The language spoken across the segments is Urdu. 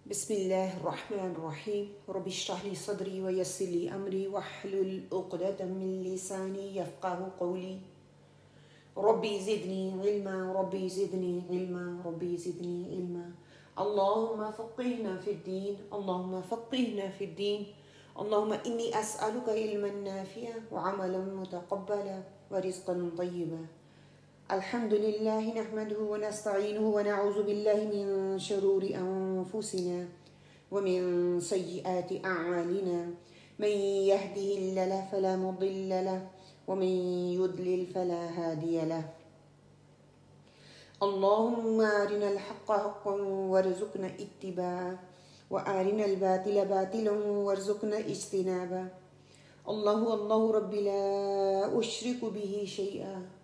بسم الله الرحمن الرحيم رب اشرح لي صدري ويسر لي أمري واحلل عقدة من لساني يفقه قولي ربي زدني علما ربي زدني علما ربي زدني علما اللهم فقهنا في الدين اللهم فقهنا في الدين اللهم إني أسألك علما نافعا وعملا متقبلا ورزقا طيبا. الحمد لله نحمده ونستعينه ونعوذ بالله من شرور أنفسنا ومن سيئات أعمالنا من يهده الله فلا مضل له ومن يضلل فلا هادي له. اللهم أرنا الحق حقا وارزقنا اتباعه وأرنا الباطل باطلا وارزقنا اجتنابه. الله ربي لا أشرك به شيئا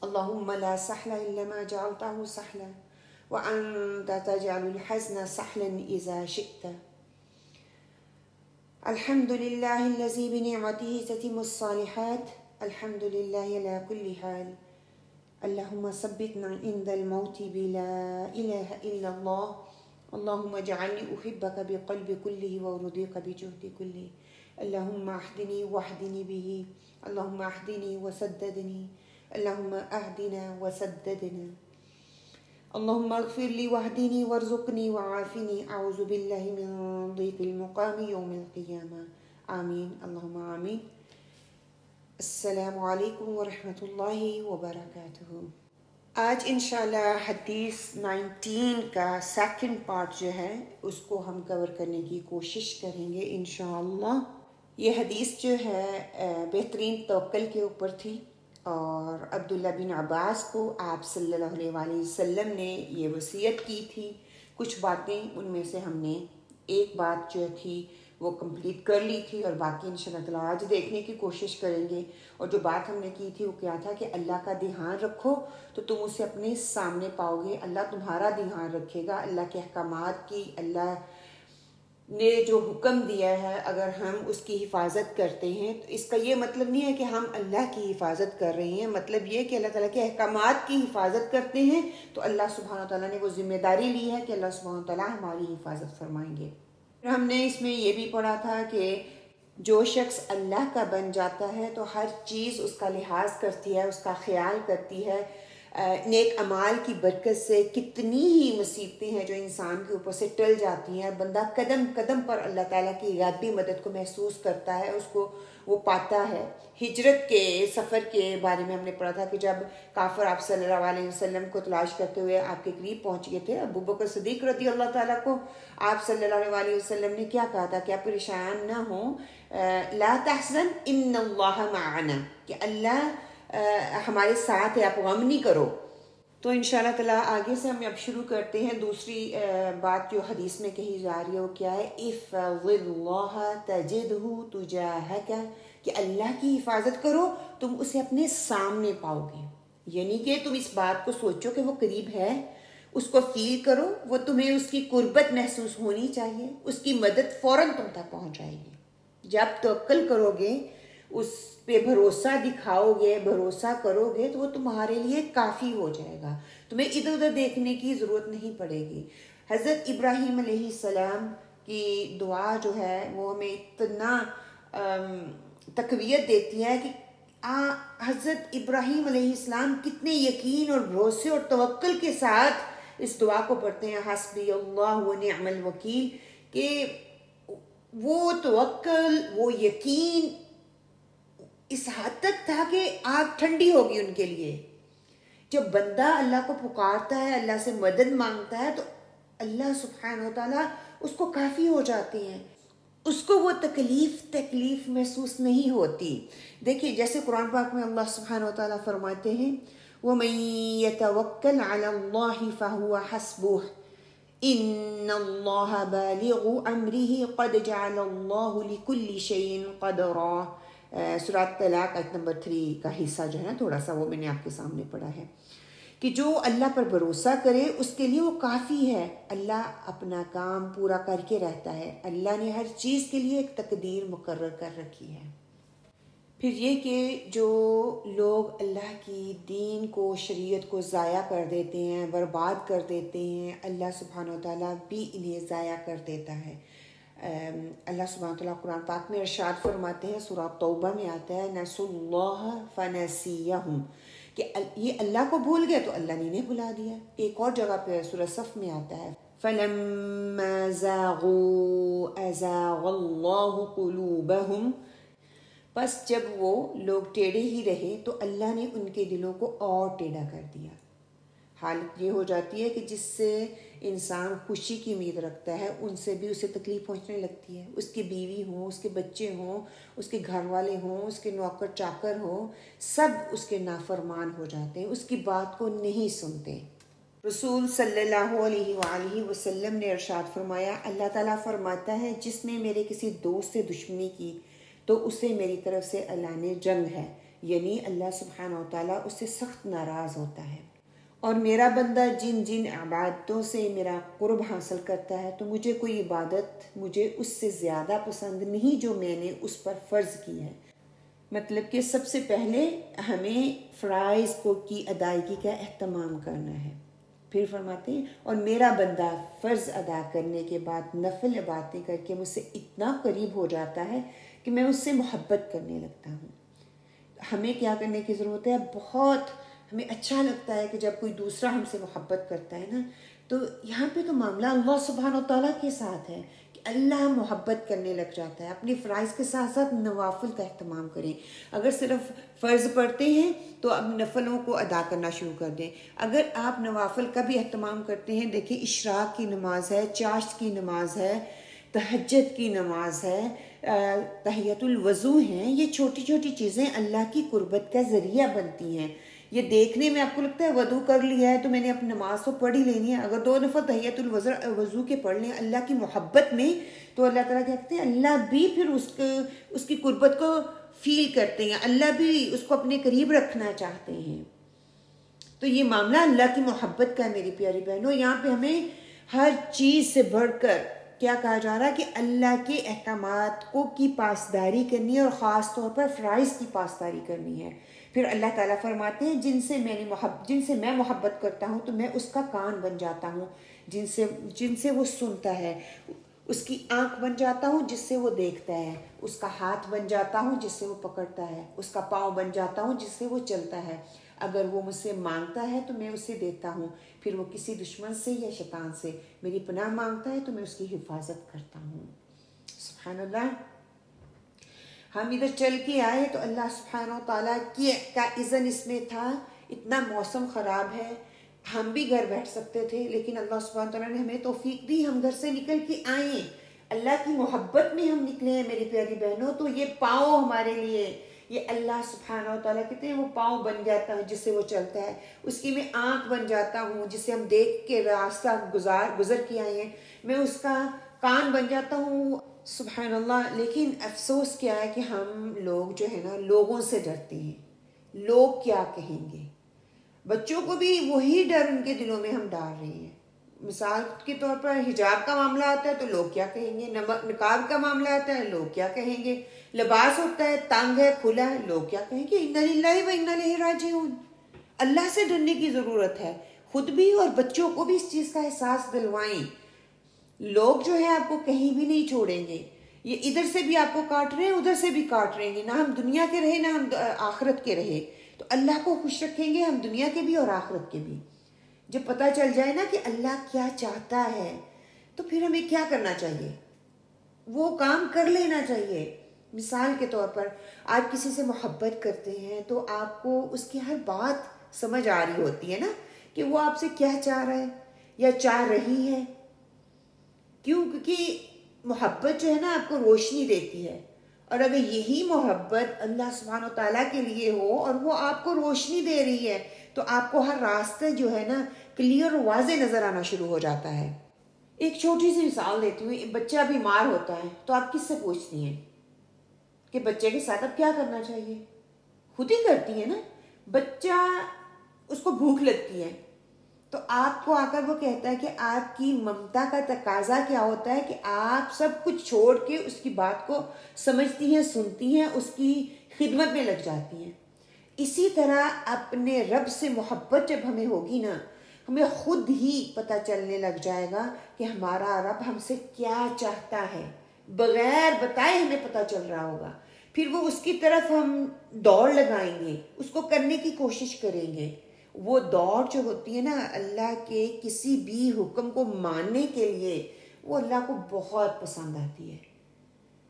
اللهم لا سهل إلا ما جعلته سهلا وأنت تجعل الحزن سهلا إذا شئت. الحمد لله الذي بنعمته تتم الصالحات. الحمد لله على كل حال. اللهم ثبتنا عند الموت بلا إله إلا الله. اللهم اجعلني أحبك بقلب كله وأرضيك بجهد كله. اللهم اهدني واهدني به. اللهم اهدني وسددني. اللهم اهدنا وسددنا. اللهم اغفر لي واهدني وارزقني وعافني. أعوذ بالله من ضيق المقام يوم القيامة. آمين اللهم آمين. السلام علیکم ورحمۃ اللہ وبرکاتہ. آج انشاءاللہ حدیث 19 کا سیکنڈ پارٹ جو ہے اس کو ہم کور کرنے کی کوشش کریں گے انشاءاللہ. یہ حدیث جو ہے بہترین توکل کے اوپر تھی اور عبداللہ بن عباس کو آپ صلی اللہ علیہ وآلہ وسلم نے یہ وصیت کی تھی. کچھ باتیں ان میں سے ہم نے ایک بات جو تھی وہ کمپلیٹ کر لی تھی اور باقی انشاءاللہ تعالیٰ آج دیکھنے کی کوشش کریں گے. اور جو بات ہم نے کی تھی وہ کیا تھا کہ اللہ کا دھیان رکھو تو تم اسے اپنے سامنے پاؤ گے. اللہ تمہارا دھیان رکھے گا. اللہ کے احکامات کی اللہ نے جو حکم دیا ہے اگر ہم اس کی حفاظت کرتے ہیں تو اس کا یہ مطلب نہیں ہے کہ ہم اللہ کی حفاظت کر رہے ہیں. مطلب یہ کہ اللہ تعالیٰ کے احکامات کی حفاظت کرتے ہیں تو اللہ سبحانہ وتعالیٰ نے وہ ذمہ داری لی ہے کہ اللہ سبحانہ وتعالیٰ ہماری حفاظت فرمائیں گے. پھر ہم نے اس میں یہ بھی پڑھا تھا کہ جو شخص اللہ کا بن جاتا ہے تو ہر چیز اس کا لحاظ کرتی ہے, اس کا خیال کرتی ہے. نیک اعمال کی برکت سے کتنی ہی مصیبتیں ہیں جو انسان کے اوپر سے ٹل جاتی ہیں. بندہ قدم قدم پر اللہ تعالیٰ کی غیبی مدد کو محسوس کرتا ہے, اس کو وہ پاتا ہے. ہجرت کے سفر کے بارے میں ہم نے پڑھا تھا کہ جب کافر آپ صلی اللہ علیہ وسلم کو تلاش کرتے ہوئے آپ کے قریب پہنچ گئے تھے, ابو بکر صدیق رضی اللہ تعالیٰ کو آپ صلی اللہ علیہ وسلم نے کیا کہا تھا کہ آپ پریشان نہ ہوں, لا تحزن ان اللہ معنا, کہ اللہ ہمارے ساتھ ہے, آپ غم نہیں کرو. تو انشاءاللہ تعالیٰ آگے سے ہم اب شروع کرتے ہیں. دوسری بات جو حدیث میں کہی جا رہی ہے وہ کیا ہے, احفظ اللہ تجدہ تجاہک, کہ اللہ کی حفاظت کرو تم اسے اپنے سامنے پاؤ گے. یعنی کہ تم اس بات کو سوچو کہ وہ قریب ہے, اس کو فیل کرو, وہ تمہیں اس کی قربت محسوس ہونی چاہیے, اس کی مدد فوراً تم تک پہنچ جائے گی. جب توکل کرو گے, اس پہ بھروسہ دکھاؤ گے, بھروسہ کرو گے تو وہ تمہارے لیے کافی ہو جائے گا. تمہیں ادھر ادھر دیکھنے کی ضرورت نہیں پڑے گی. حضرت ابراہیم علیہ السلام کی دعا جو ہے وہ ہمیں اتنا تقویت دیتی ہے کہ حضرت ابراہیم علیہ السلام کتنے یقین اور بھروسے اور توکل کے ساتھ اس دعا کو پڑھتے ہیں, حسبی اللہ و نعم الوکیل, کہ وہ توکل وہ یقین اس حد تک تھا کہ آگ ٹھنڈی ہوگی ان کے لیے. جب بندہ اللہ کو پکارتا ہے, اللہ سے مدد مانگتا ہے تو اللہ سبحانہ و تعالیٰ اس کو کافی ہو جاتے ہیں, اس کو وہ تکلیف محسوس نہیں ہوتی. دیکھیے جیسے قرآن پاک میں اللہ سبحانہ و تعالیٰ فرماتے ہیں, وَمَن يَتَوَكَّلْ عَلَى اللَّهِ فَهُوَ حَسْبُهُ إِنَّ اللَّهَ بَالِغُ أَمْرِهِ قَدْ جَعَلَ اللَّهُ لِكُلِّ شَيْءٍ قَدْرًا. سورۃ طلاق آیت نمبر 3 کا حصہ جو ہے تھوڑا سا وہ میں نے آپ کے سامنے پڑھا ہے کہ جو اللہ پر بھروسہ کرے اس کے لیے وہ کافی ہے. اللہ اپنا کام پورا کر کے رہتا ہے. اللہ نے ہر چیز کے لیے ایک تقدیر مقرر کر رکھی ہے. پھر یہ کہ جو لوگ اللہ کی دین کو، شریعت کو ضائع کر دیتے ہیں، برباد کر دیتے ہیں، اللہ سبحانہ و تعالیٰ بھی انہیں ضائع کر دیتا ہے۔ اللہ سبحانہ و تعالیٰ قرآن پاک میں ارشاد فرماتے ہیں، سورہ توبہ میں آتا ہے نسوا اللہ فنسیہم، کہ یہ اللہ کو بھول گئے تو اللہ نے انہیں بھلا دیا۔ ایک اور جگہ پہ سورہ صف میں آتا ہے فَلَمَّا زَاغُوا أَزَاغَ اللَّهُ قُلُوبَهُمْ، بس جب وہ لوگ ٹیڑھے ہی رہے تو اللہ نے ان کے دلوں کو اور ٹیڑھا کر دیا۔ حالت یہ ہو جاتی ہے کہ جس سے انسان خوشی کی امید رکھتا ہے ان سے بھی اسے تکلیف پہنچنے لگتی ہے۔ اس کی بیوی ہوں، اس کے بچے ہوں، اس کے گھر والے ہوں، اس کے نوکر چاکر ہوں، سب اس کے نافرمان ہو جاتے ہیں، اس کی بات کو نہیں سنتے۔ رسول صلی اللہ علیہ وآلہ وسلم نے ارشاد فرمایا، اللہ تعالیٰ فرماتا ہے جس نے میرے کسی دوست سے دشمنی کی تو اسے میری طرف سے اعلان جنگ ہے، یعنی اللہ سبحانہ و تعالیٰ اس سے سخت ناراض ہوتا ہے۔ اور میرا بندہ جن جن عبادتوں سے میرا قرب حاصل کرتا ہے تو مجھے کوئی عبادت مجھے اس سے زیادہ پسند نہیں جو میں نے اس پر فرض کی ہے۔ مطلب کہ سب سے پہلے ہمیں فرائض کی ادائیگی کا اہتمام کرنا ہے۔ پھر فرماتے ہیں اور میرا بندہ فرض ادا کرنے کے بعد نفل عبادتیں کر کے مجھ سے اتنا قریب ہو جاتا ہے کہ میں اس سے محبت کرنے لگتا ہوں۔ ہمیں کیا کرنے کی ضرورت ہے؟ بہت ہمیں اچھا لگتا ہے کہ جب کوئی دوسرا ہم سے محبت کرتا ہے نا، تو یہاں پہ تو معاملہ اللہ سبحانہ و تعالیٰ کے ساتھ ہے کہ اللہ محبت کرنے لگ جاتا ہے۔ اپنے فرائض کے ساتھ ساتھ نوافل کا اہتمام کریں۔ اگر صرف فرض پڑھتے ہیں تو اب نفلوں کو ادا کرنا شروع کر دیں۔ اگر آپ نوافل کا بھی اہتمام کرتے ہیں، دیکھیں اشراق کی نماز ہے، چاشت کی نماز ہے، تہجد کی نماز ہے، تحیۃ الوضو ہیں، یہ چھوٹی چھوٹی چیزیں اللہ کی قربت کا ذریعہ بنتی ہیں۔ یہ دیکھنے میں آپ کو لگتا ہے وضو کر لیا ہے تو میں نے اپنی نماز تو پڑھ ہی لینی ہے، اگر 2 نفل تحیۃ الوضو کے پڑھ لیں اللہ کی محبت میں، تو اللہ تعالیٰ کہتے ہیں اللہ بھی پھر اس کی قربت کو فیل کرتے ہیں، اللہ بھی اس کو اپنے قریب رکھنا چاہتے ہیں۔ تو یہ معاملہ اللہ کی محبت کا ہے میری پیاری بہنوں۔ یہاں پہ ہمیں ہر چیز سے بڑھ کر کیا کہا جا رہا ہے کہ اللہ کے احکامات کی پاسداری کرنی ہے، اور خاص طور پر فرائض کی پاسداری کرنی ہے۔ پھر اللہ تعالیٰ فرماتے ہیں جن سے میں محبت کرتا ہوں تو میں اس کا کان بن جاتا ہوں، جن سے وہ سنتا ہے، اس کی آنکھ بن جاتا ہوں جس سے وہ دیکھتا ہے، اس کا ہاتھ بن جاتا ہوں جس سے وہ پکڑتا ہے، اس کا پاؤں بن جاتا ہوں جس سے وہ چلتا ہے، اگر وہ مجھ سے مانگتا ہے تو میں اسے دیتا ہوں، پھر وہ کسی دشمن سے یا شیطان سے میری پناہ مانگتا ہے تو میں اس کی حفاظت کرتا ہوں۔ سبحان اللہ۔ ہم ادھر چل کے آئے تو اللہ سبحانہ و تعالیٰ کا اذن اس میں تھا، اتنا موسم خراب ہے، ہم بھی گھر بیٹھ سکتے تھے لیکن اللہ سبحانہ و تعالیٰ نے ہمیں توفیق دی، ہم گھر سے نکل کے آئیں، اللہ کی محبت میں ہم نکلے ہیں میری پیاری بہنوں۔ تو یہ پاؤں ہمارے لیے، یہ اللہ سبحانہ و تعالیٰ کہتے ہیں وہ پاؤں بن جاتا ہے جس سے وہ چلتا ہے، اس کی میں آنکھ بن جاتا ہوں جس سے ہم دیکھ کے راستہ گزر کے آئے ہیں، میں اس کا کان بن جاتا ہوں۔ سبحان اللہ۔ لیکن افسوس کیا ہے کہ ہم لوگ جو ہے نا لوگوں سے ڈرتے ہیں، لوگ کیا کہیں گے۔ بچوں کو بھی وہی ڈر ان کے دلوں میں ہم ڈال رہے ہیں۔ مثال کے طور پر حجاب کا معاملہ آتا ہے تو لوگ کیا کہیں گے، نقاب کا معاملہ آتا ہے لوگ کیا کہیں گے، لباس ہوتا ہے تنگ ہے کھلا ہے لوگ کیا کہیں گے۔ انا للہ و انا الیہ راجعون۔ اللہ سے ڈرنے کی ضرورت ہے، خود بھی اور بچوں کو بھی اس چیز کا احساس دلوائیں۔ لوگ جو ہے آپ کو کہیں بھی نہیں چھوڑیں گے، یہ ادھر سے بھی آپ کو کاٹ رہے ہیں ادھر سے بھی کاٹ رہیں گے، نہ ہم دنیا کے رہے نہ ہم آخرت کے رہے، تو اللہ کو خوش رکھیں گے ہم دنیا کے بھی اور آخرت کے بھی۔ جب پتہ چل جائے نا کہ اللہ کیا چاہتا ہے تو پھر ہمیں کیا کرنا چاہیے، وہ کام کر لینا چاہیے۔ مثال کے طور پر آپ کسی سے محبت کرتے ہیں تو آپ کو اس کی ہر بات سمجھ آ رہی ہوتی ہے نا کہ وہ آپ سے کیا چاہ رہا ہے یا چاہ رہی ہے۔ کیوں؟ کیونکہ محبت جو ہے نا آپ کو روشنی دیتی ہے، اور اگر یہی محبت اللہ سبحانہ و تعالیٰ کے لیے ہو اور وہ آپ کو روشنی دے رہی ہے تو آپ کو ہر راستہ جو ہے نا کلیئر اور واضح نظر آنا شروع ہو جاتا ہے۔ ایک چھوٹی سی مثال دیتی ہوں، ایک بچہ بیمار ہوتا ہے تو آپ کس سے پوچھتی ہیں کہ بچے کے ساتھ اب کیا کرنا چاہیے؟ خود ہی کرتی ہیں نا۔ بچہ اس کو بھوک لگتی ہے تو آپ کو آ کر وہ کہتا ہے کہ آپ کی ممتا کا تقاضا کیا ہوتا ہے کہ آپ سب کچھ چھوڑ کے اس کی بات کو سمجھتی ہیں، سنتی ہیں، اس کی خدمت میں لگ جاتی ہیں۔ اسی طرح اپنے رب سے محبت جب ہمیں ہوگی نا، ہمیں خود ہی پتہ چلنے لگ جائے گا کہ ہمارا رب ہم سے کیا چاہتا ہے، بغیر بتائے ہمیں پتہ چل رہا ہوگا۔ پھر وہ اس کی طرف ہم دوڑ لگائیں گے، اس کو کرنے کی کوشش کریں گے۔ وہ دوڑ جو ہوتی ہے نا اللہ کے کسی بھی حکم کو ماننے کے لیے، وہ اللہ کو بہت پسند آتی ہے۔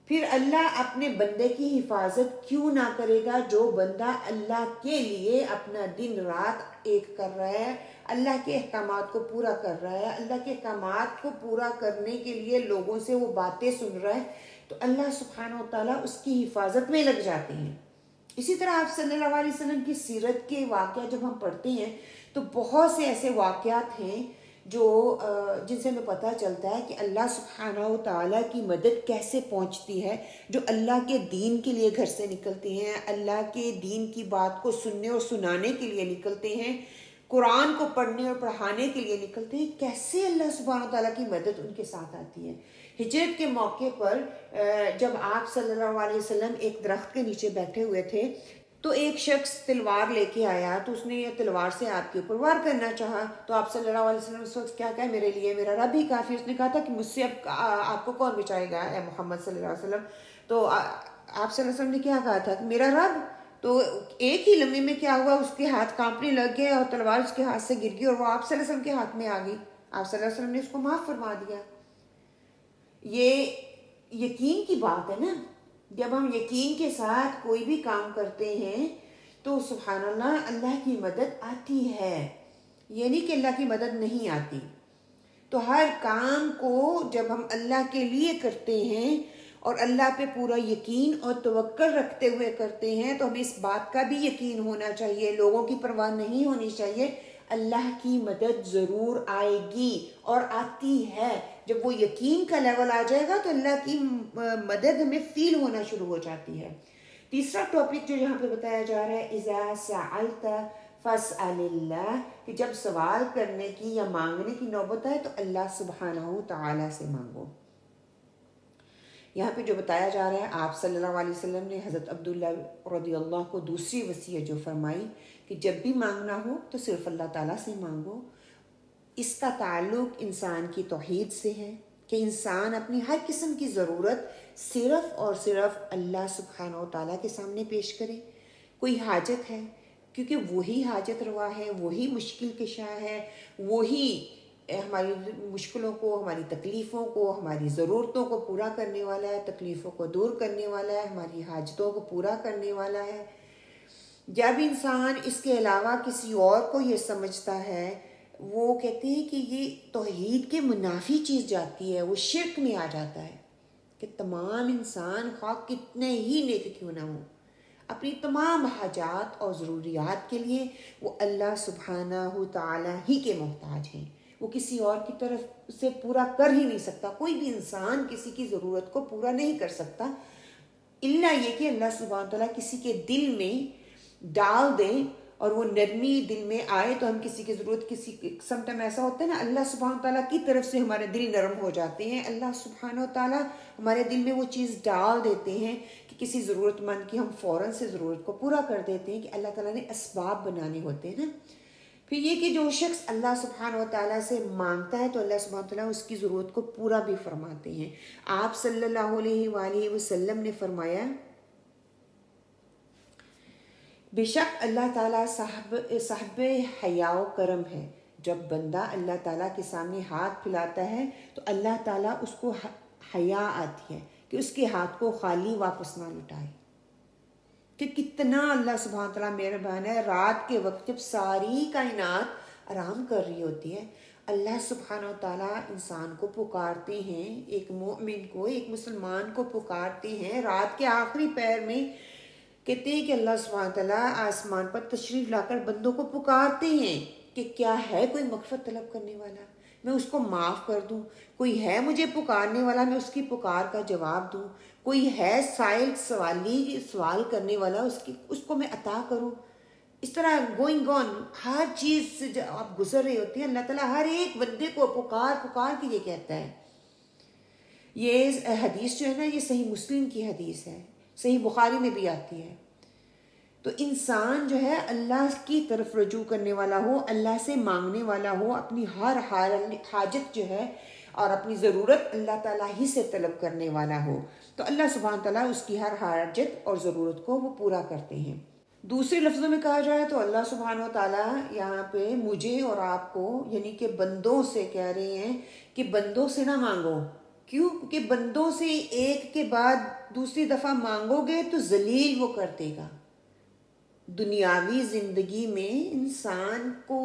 پھر اللہ اپنے بندے کی حفاظت کیوں نہ کرے گا جو بندہ اللہ کے لیے اپنا دن رات ایک کر رہا ہے، اللہ کے احکامات کو پورا کر رہا ہے، اللہ کے احکامات کو پورا کرنے کے لیے لوگوں سے وہ باتیں سن رہا ہے، تو اللہ سبحانہ و تعالیٰ اس کی حفاظت میں لگ جاتے ہیں۔ اسی طرح آپ صلی اللہ علیہ وسلم کی سیرت کے واقعہ جب ہم پڑھتے ہیں تو بہت سے ایسے واقعات ہیں جو جن سے ہمیں پتہ چلتا ہے کہ اللہ سبحانہ و تعالیٰ کی مدد کیسے پہنچتی ہے، جو اللہ کے دین کے لیے گھر سے نکلتے ہیں، اللہ کے دین کی بات کو سننے اور سنانے کے لیے نکلتے ہیں، قرآن کو پڑھنے اور پڑھانے کے لیے نکلتے ہیں، کیسے اللہ سبحانہ و تعالیٰ کی مدد ان کے ساتھ آتی ہے۔ ہجرت کے موقع پر جب آپ صلی اللہ علیہ وسلم ایک درخت کے نیچے بیٹھے ہوئے تھے تو ایک شخص تلوار لے کے آیا، تو اس نے یہ تلوار سے آپ کے اوپر وار کرنا چاہا، تو آپ صلی اللہ علیہ وسلم اس وقت کیا کہا، میرے لیے میرا رب ہی کافی۔ اس نے کہا تھا کہ مجھ سے اب آپ کو کون بچائے گا اے محمد صلی اللہ علیہ وسلم؟ تو آپ صلی اللہ علیہ وسلم نے کیا کہا تھا کہ میرا رب۔ تو ایک ہی لمحے میں کیا ہوا، اس کے ہاتھ کانپنے لگ گئے اور تلوار اس کے ہاتھ سے گر گئی اور وہ آپ صلی اللہ علیہ وسلم کے ہاتھ میں آ گئی۔ آپ صلی اللہ علیہ وسلم نے اس کو معاف فرما دیا۔ یہ یقین کی بات ہے نا، جب ہم یقین کے ساتھ کوئی بھی کام کرتے ہیں تو سبحان اللہ اللہ کی مدد آتی ہے، یہ نہیں کہ اللہ کی مدد نہیں آتی۔ تو ہر کام کو جب ہم اللہ کے لیے کرتے ہیں اور اللہ پہ پورا یقین اور توکل رکھتے ہوئے کرتے ہیں تو ہمیں اس بات کا بھی یقین ہونا چاہیے، لوگوں کی پرواہ نہیں ہونی چاہیے، اللہ کی مدد ضرور آئے گی اور آتی ہے۔ جب وہ یقین کا لیول آ جائے گا تو اللہ کی مدد ہمیں فیل ہونا شروع ہو جاتی ہے۔ تیسرا ٹاپک جو یہاں پہ بتایا جا رہا ہے، اذا سألت فاسأل اللہ، کہ جب سوال کرنے کی یا مانگنے کی نوبت آئے تو اللہ سبحانہ تعالیٰ سے مانگو۔ یہاں پہ جو بتایا جا رہا ہے، آپ صلی اللہ علیہ وسلم نے حضرت عبداللہ رضی اللہ کو دوسری وصیت جو فرمائی کہ جب بھی مانگنا ہو تو صرف اللہ تعالیٰ سے مانگو۔ اس کا تعلق انسان کی توحید سے ہے کہ انسان اپنی ہر قسم کی ضرورت صرف اور صرف اللہ سبحانہ و تعالیٰ کے سامنے پیش کرے۔ کوئی حاجت ہے کیونکہ وہی حاجت روا ہے، وہی مشکل کشا ہے، وہی ہماری مشکلوں کو، ہماری تکلیفوں کو، ہماری ضرورتوں کو پورا کرنے والا ہے، تکلیفوں کو دور کرنے والا ہے، ہماری حاجتوں کو پورا کرنے والا ہے۔ جب انسان اس کے علاوہ کسی اور کو یہ سمجھتا ہے، وہ کہتے ہیں کہ یہ توحید کے منافی چیز جاتی ہے، وہ شرک میں آ جاتا ہے کہ تمام انسان خواہ کتنے ہی نیک کیوں نہ ہوں، اپنی تمام حاجات اور ضروریات کے لیے وہ اللہ سبحانہ تعالیٰ ہی کے محتاج ہیں، وہ کسی اور کی طرف سے پورا کر ہی نہیں سکتا۔ کوئی بھی انسان کسی کی ضرورت کو پورا نہیں کر سکتا الا یہ کہ اللہ سبحانہ تعالیٰ کسی کے دل میں ڈال دیں اور وہ نرمی دل میں آئے تو ہم کسی کی ضرورت، کسی سم ٹائم ایسا ہوتا ہے نا اللہ سبحانہ تعالیٰ کی طرف سے ہمارے دل نرم ہو جاتے ہیں، اللہ سبحانہ تعالیٰ ہمارے دل میں وہ چیز ڈال دیتے ہیں کہ کسی ضرورت مند کی ہم فوراً سے ضرورت کو پورا کر دیتے ہیں، کہ اللہ تعالیٰ نے اسباب بنانے ہوتے ہیں نا۔ پھر یہ کہ جو شخص اللہ سبحانہ تعالیٰ سے مانگتا ہے تو اللہ سبحانہ تعالیٰ اس کی ضرورت کو پورا بھی فرماتے ہیں۔ آپ صلی اللہ علیہ وآلہ وسلم نے فرمایا، بے شک اللہ تعالیٰ صاحب حیا و کرم ہے، جب بندہ اللہ تعالیٰ کے سامنے ہاتھ پھیلاتا ہے تو اللہ تعالیٰ اس کو حیا آتی ہے کہ اس کے ہاتھ کو خالی واپس نہ لٹائے، کہ کتنا اللہ سبحانہ تعالیٰ مہربان ہے۔ رات کے وقت جب ساری کائنات آرام کر رہی ہوتی ہے، اللہ سبحانہ تعالیٰ انسان کو پکارتے ہیں، ایک مومن کو، ایک مسلمان کو پکارتے ہیں رات کے آخری پہر میں، کہتے ہیں کہ اللہ سبحانہ تعالیٰ آسمان پر تشریف لا کر بندوں کو پکارتے ہیں کہ کیا ہے کوئی مغفرت طلب کرنے والا، میں اس کو معاف کر دوں، کوئی ہے مجھے پکارنے والا، میں اس کی پکار کا جواب دوں، کوئی ہے سائل سوال کرنے والا، اس کو میں عطا کروں۔ اس طرح گوئنگ آن، ہر چیز سے جب آپ گزر رہے ہوتے ہیں اللہ تعالیٰ ہر ایک بندے کو پکار کے یہ کہتا ہے۔ یہ حدیث جو ہے نا، یہ صحیح مسلم کی حدیث ہے، صحیح بخاری میں بھی آتی ہے تو انسان جو ہے اللہ کی طرف رجوع کرنے والا ہو، اللہ سے مانگنے والا ہو، اپنی ہر حاجت جو ہے اور اپنی ضرورت اللہ تعالیٰ ہی سے طلب کرنے والا ہو، تو اللہ سبحانہ تعالیٰ اس کی ہر حاجت اور ضرورت کو وہ پورا کرتے ہیں۔ دوسرے لفظوں میں کہا جائے تو اللہ سبحانہ و تعالیٰ یہاں پہ مجھے اور آپ کو یعنی کہ بندوں سے کہہ رہے ہیں کہ بندوں سے نہ مانگو۔ کیوں؟ کیونکہ بندوں سے ایک کے بعد دوسری دفعہ مانگو گے تو ذلیل وہ کر دے گا۔ دنیاوی زندگی میں انسان کو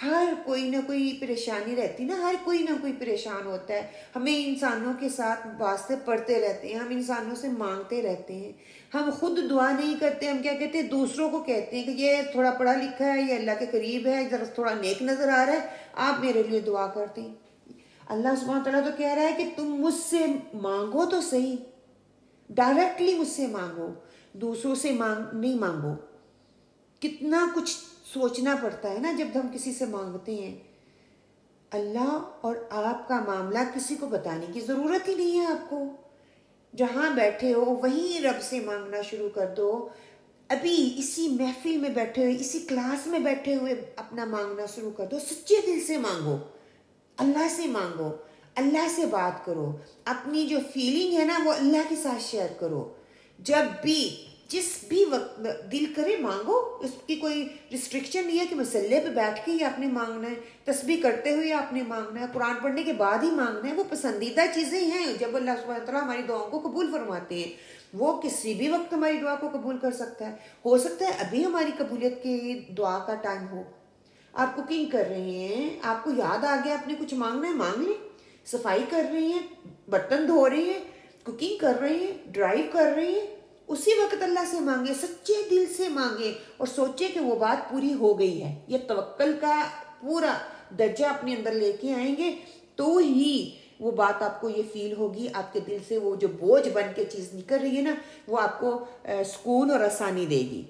ہر کوئی نہ کوئی پریشانی رہتی نا، ہر کوئی نہ کوئی پریشان ہوتا ہے، ہمیں انسانوں کے ساتھ واسطے پڑھتے رہتے ہیں، ہم انسانوں سے مانگتے رہتے ہیں، ہم خود دعا نہیں کرتے، ہم کیا کہتے ہیں دوسروں کو کہتے ہیں کہ یہ تھوڑا پڑھا لکھا ہے، یہ اللہ کے قریب ہے، ذرا تھوڑا نیک نظر آ رہا ہے، آپ میرے لیے دعا کرتے ہیں۔ اللہ سبحانہ تعالیٰ تو کہہ رہا ہے کہ تم مجھ سے مانگو تو صحیح، ڈائریکٹلی مجھ سے مانگو، دوسروں سے نہیں مانگو۔ کتنا کچھ سوچنا پڑتا ہے نا جب ہم کسی سے مانگتے ہیں۔ اللہ اور آپ کا معاملہ کسی کو بتانے کی ضرورت ہی نہیں ہے آپ کو، جہاں بیٹھے ہو وہیں رب سے مانگنا شروع کر دو، ابھی اسی محفل میں بیٹھے ہوئے، اسی کلاس میں بیٹھے ہوئے اپنا مانگنا شروع کر دو، سچے دل سے مانگو، اللہ سے مانگو، اللہ سے بات کرو، اپنی جو فیلنگ ہے نا وہ اللہ کے ساتھ شیئر کرو، جب بھی جس بھی وقت دل کرے مانگو، اس کی کوئی ریسٹرکشن نہیں ہے کہ مسلے پہ بیٹھ کے ہی آپ نے مانگنا ہے، تسبیح کرتے ہوئے آپ نے مانگنا ہے، قرآن پڑھنے کے بعد ہی مانگنا ہے، وہ پسندیدہ چیزیں ہیں جب اللہ سبحانہ وتعالیٰ ہماری دعاؤں کو قبول فرماتے ہیں، وہ کسی بھی وقت ہماری دعا کو قبول کر سکتا ہے، ہو سکتا ہے ابھی ہماری قبولیت کی دعا کا ٹائم ہو، آپ کوکنگ کر رہے ہیں، آپ کو یاد آ گیا آپ نے کچھ مانگنا ہے، مانگ لیں، صفائی کر رہی ہیں، برتن دھو رہی ہیں، کوکنگ کر رہی ہیں، ڈرائیو کر رہی ہیں، اسی وقت اللہ سے مانگے، سچے دل سے مانگے اور سوچے کہ وہ بات پوری ہو گئی ہے۔ یہ توکل کا پورا درجہ اپنے اندر لے کے آئیں گے تو ہی وہ بات آپ کو یہ فیل ہوگی، آپ کے دل سے وہ جو بوجھ بن کے چیز نکل رہی ہے نا وہ آپ کو سکون اور آسانی دے گی۔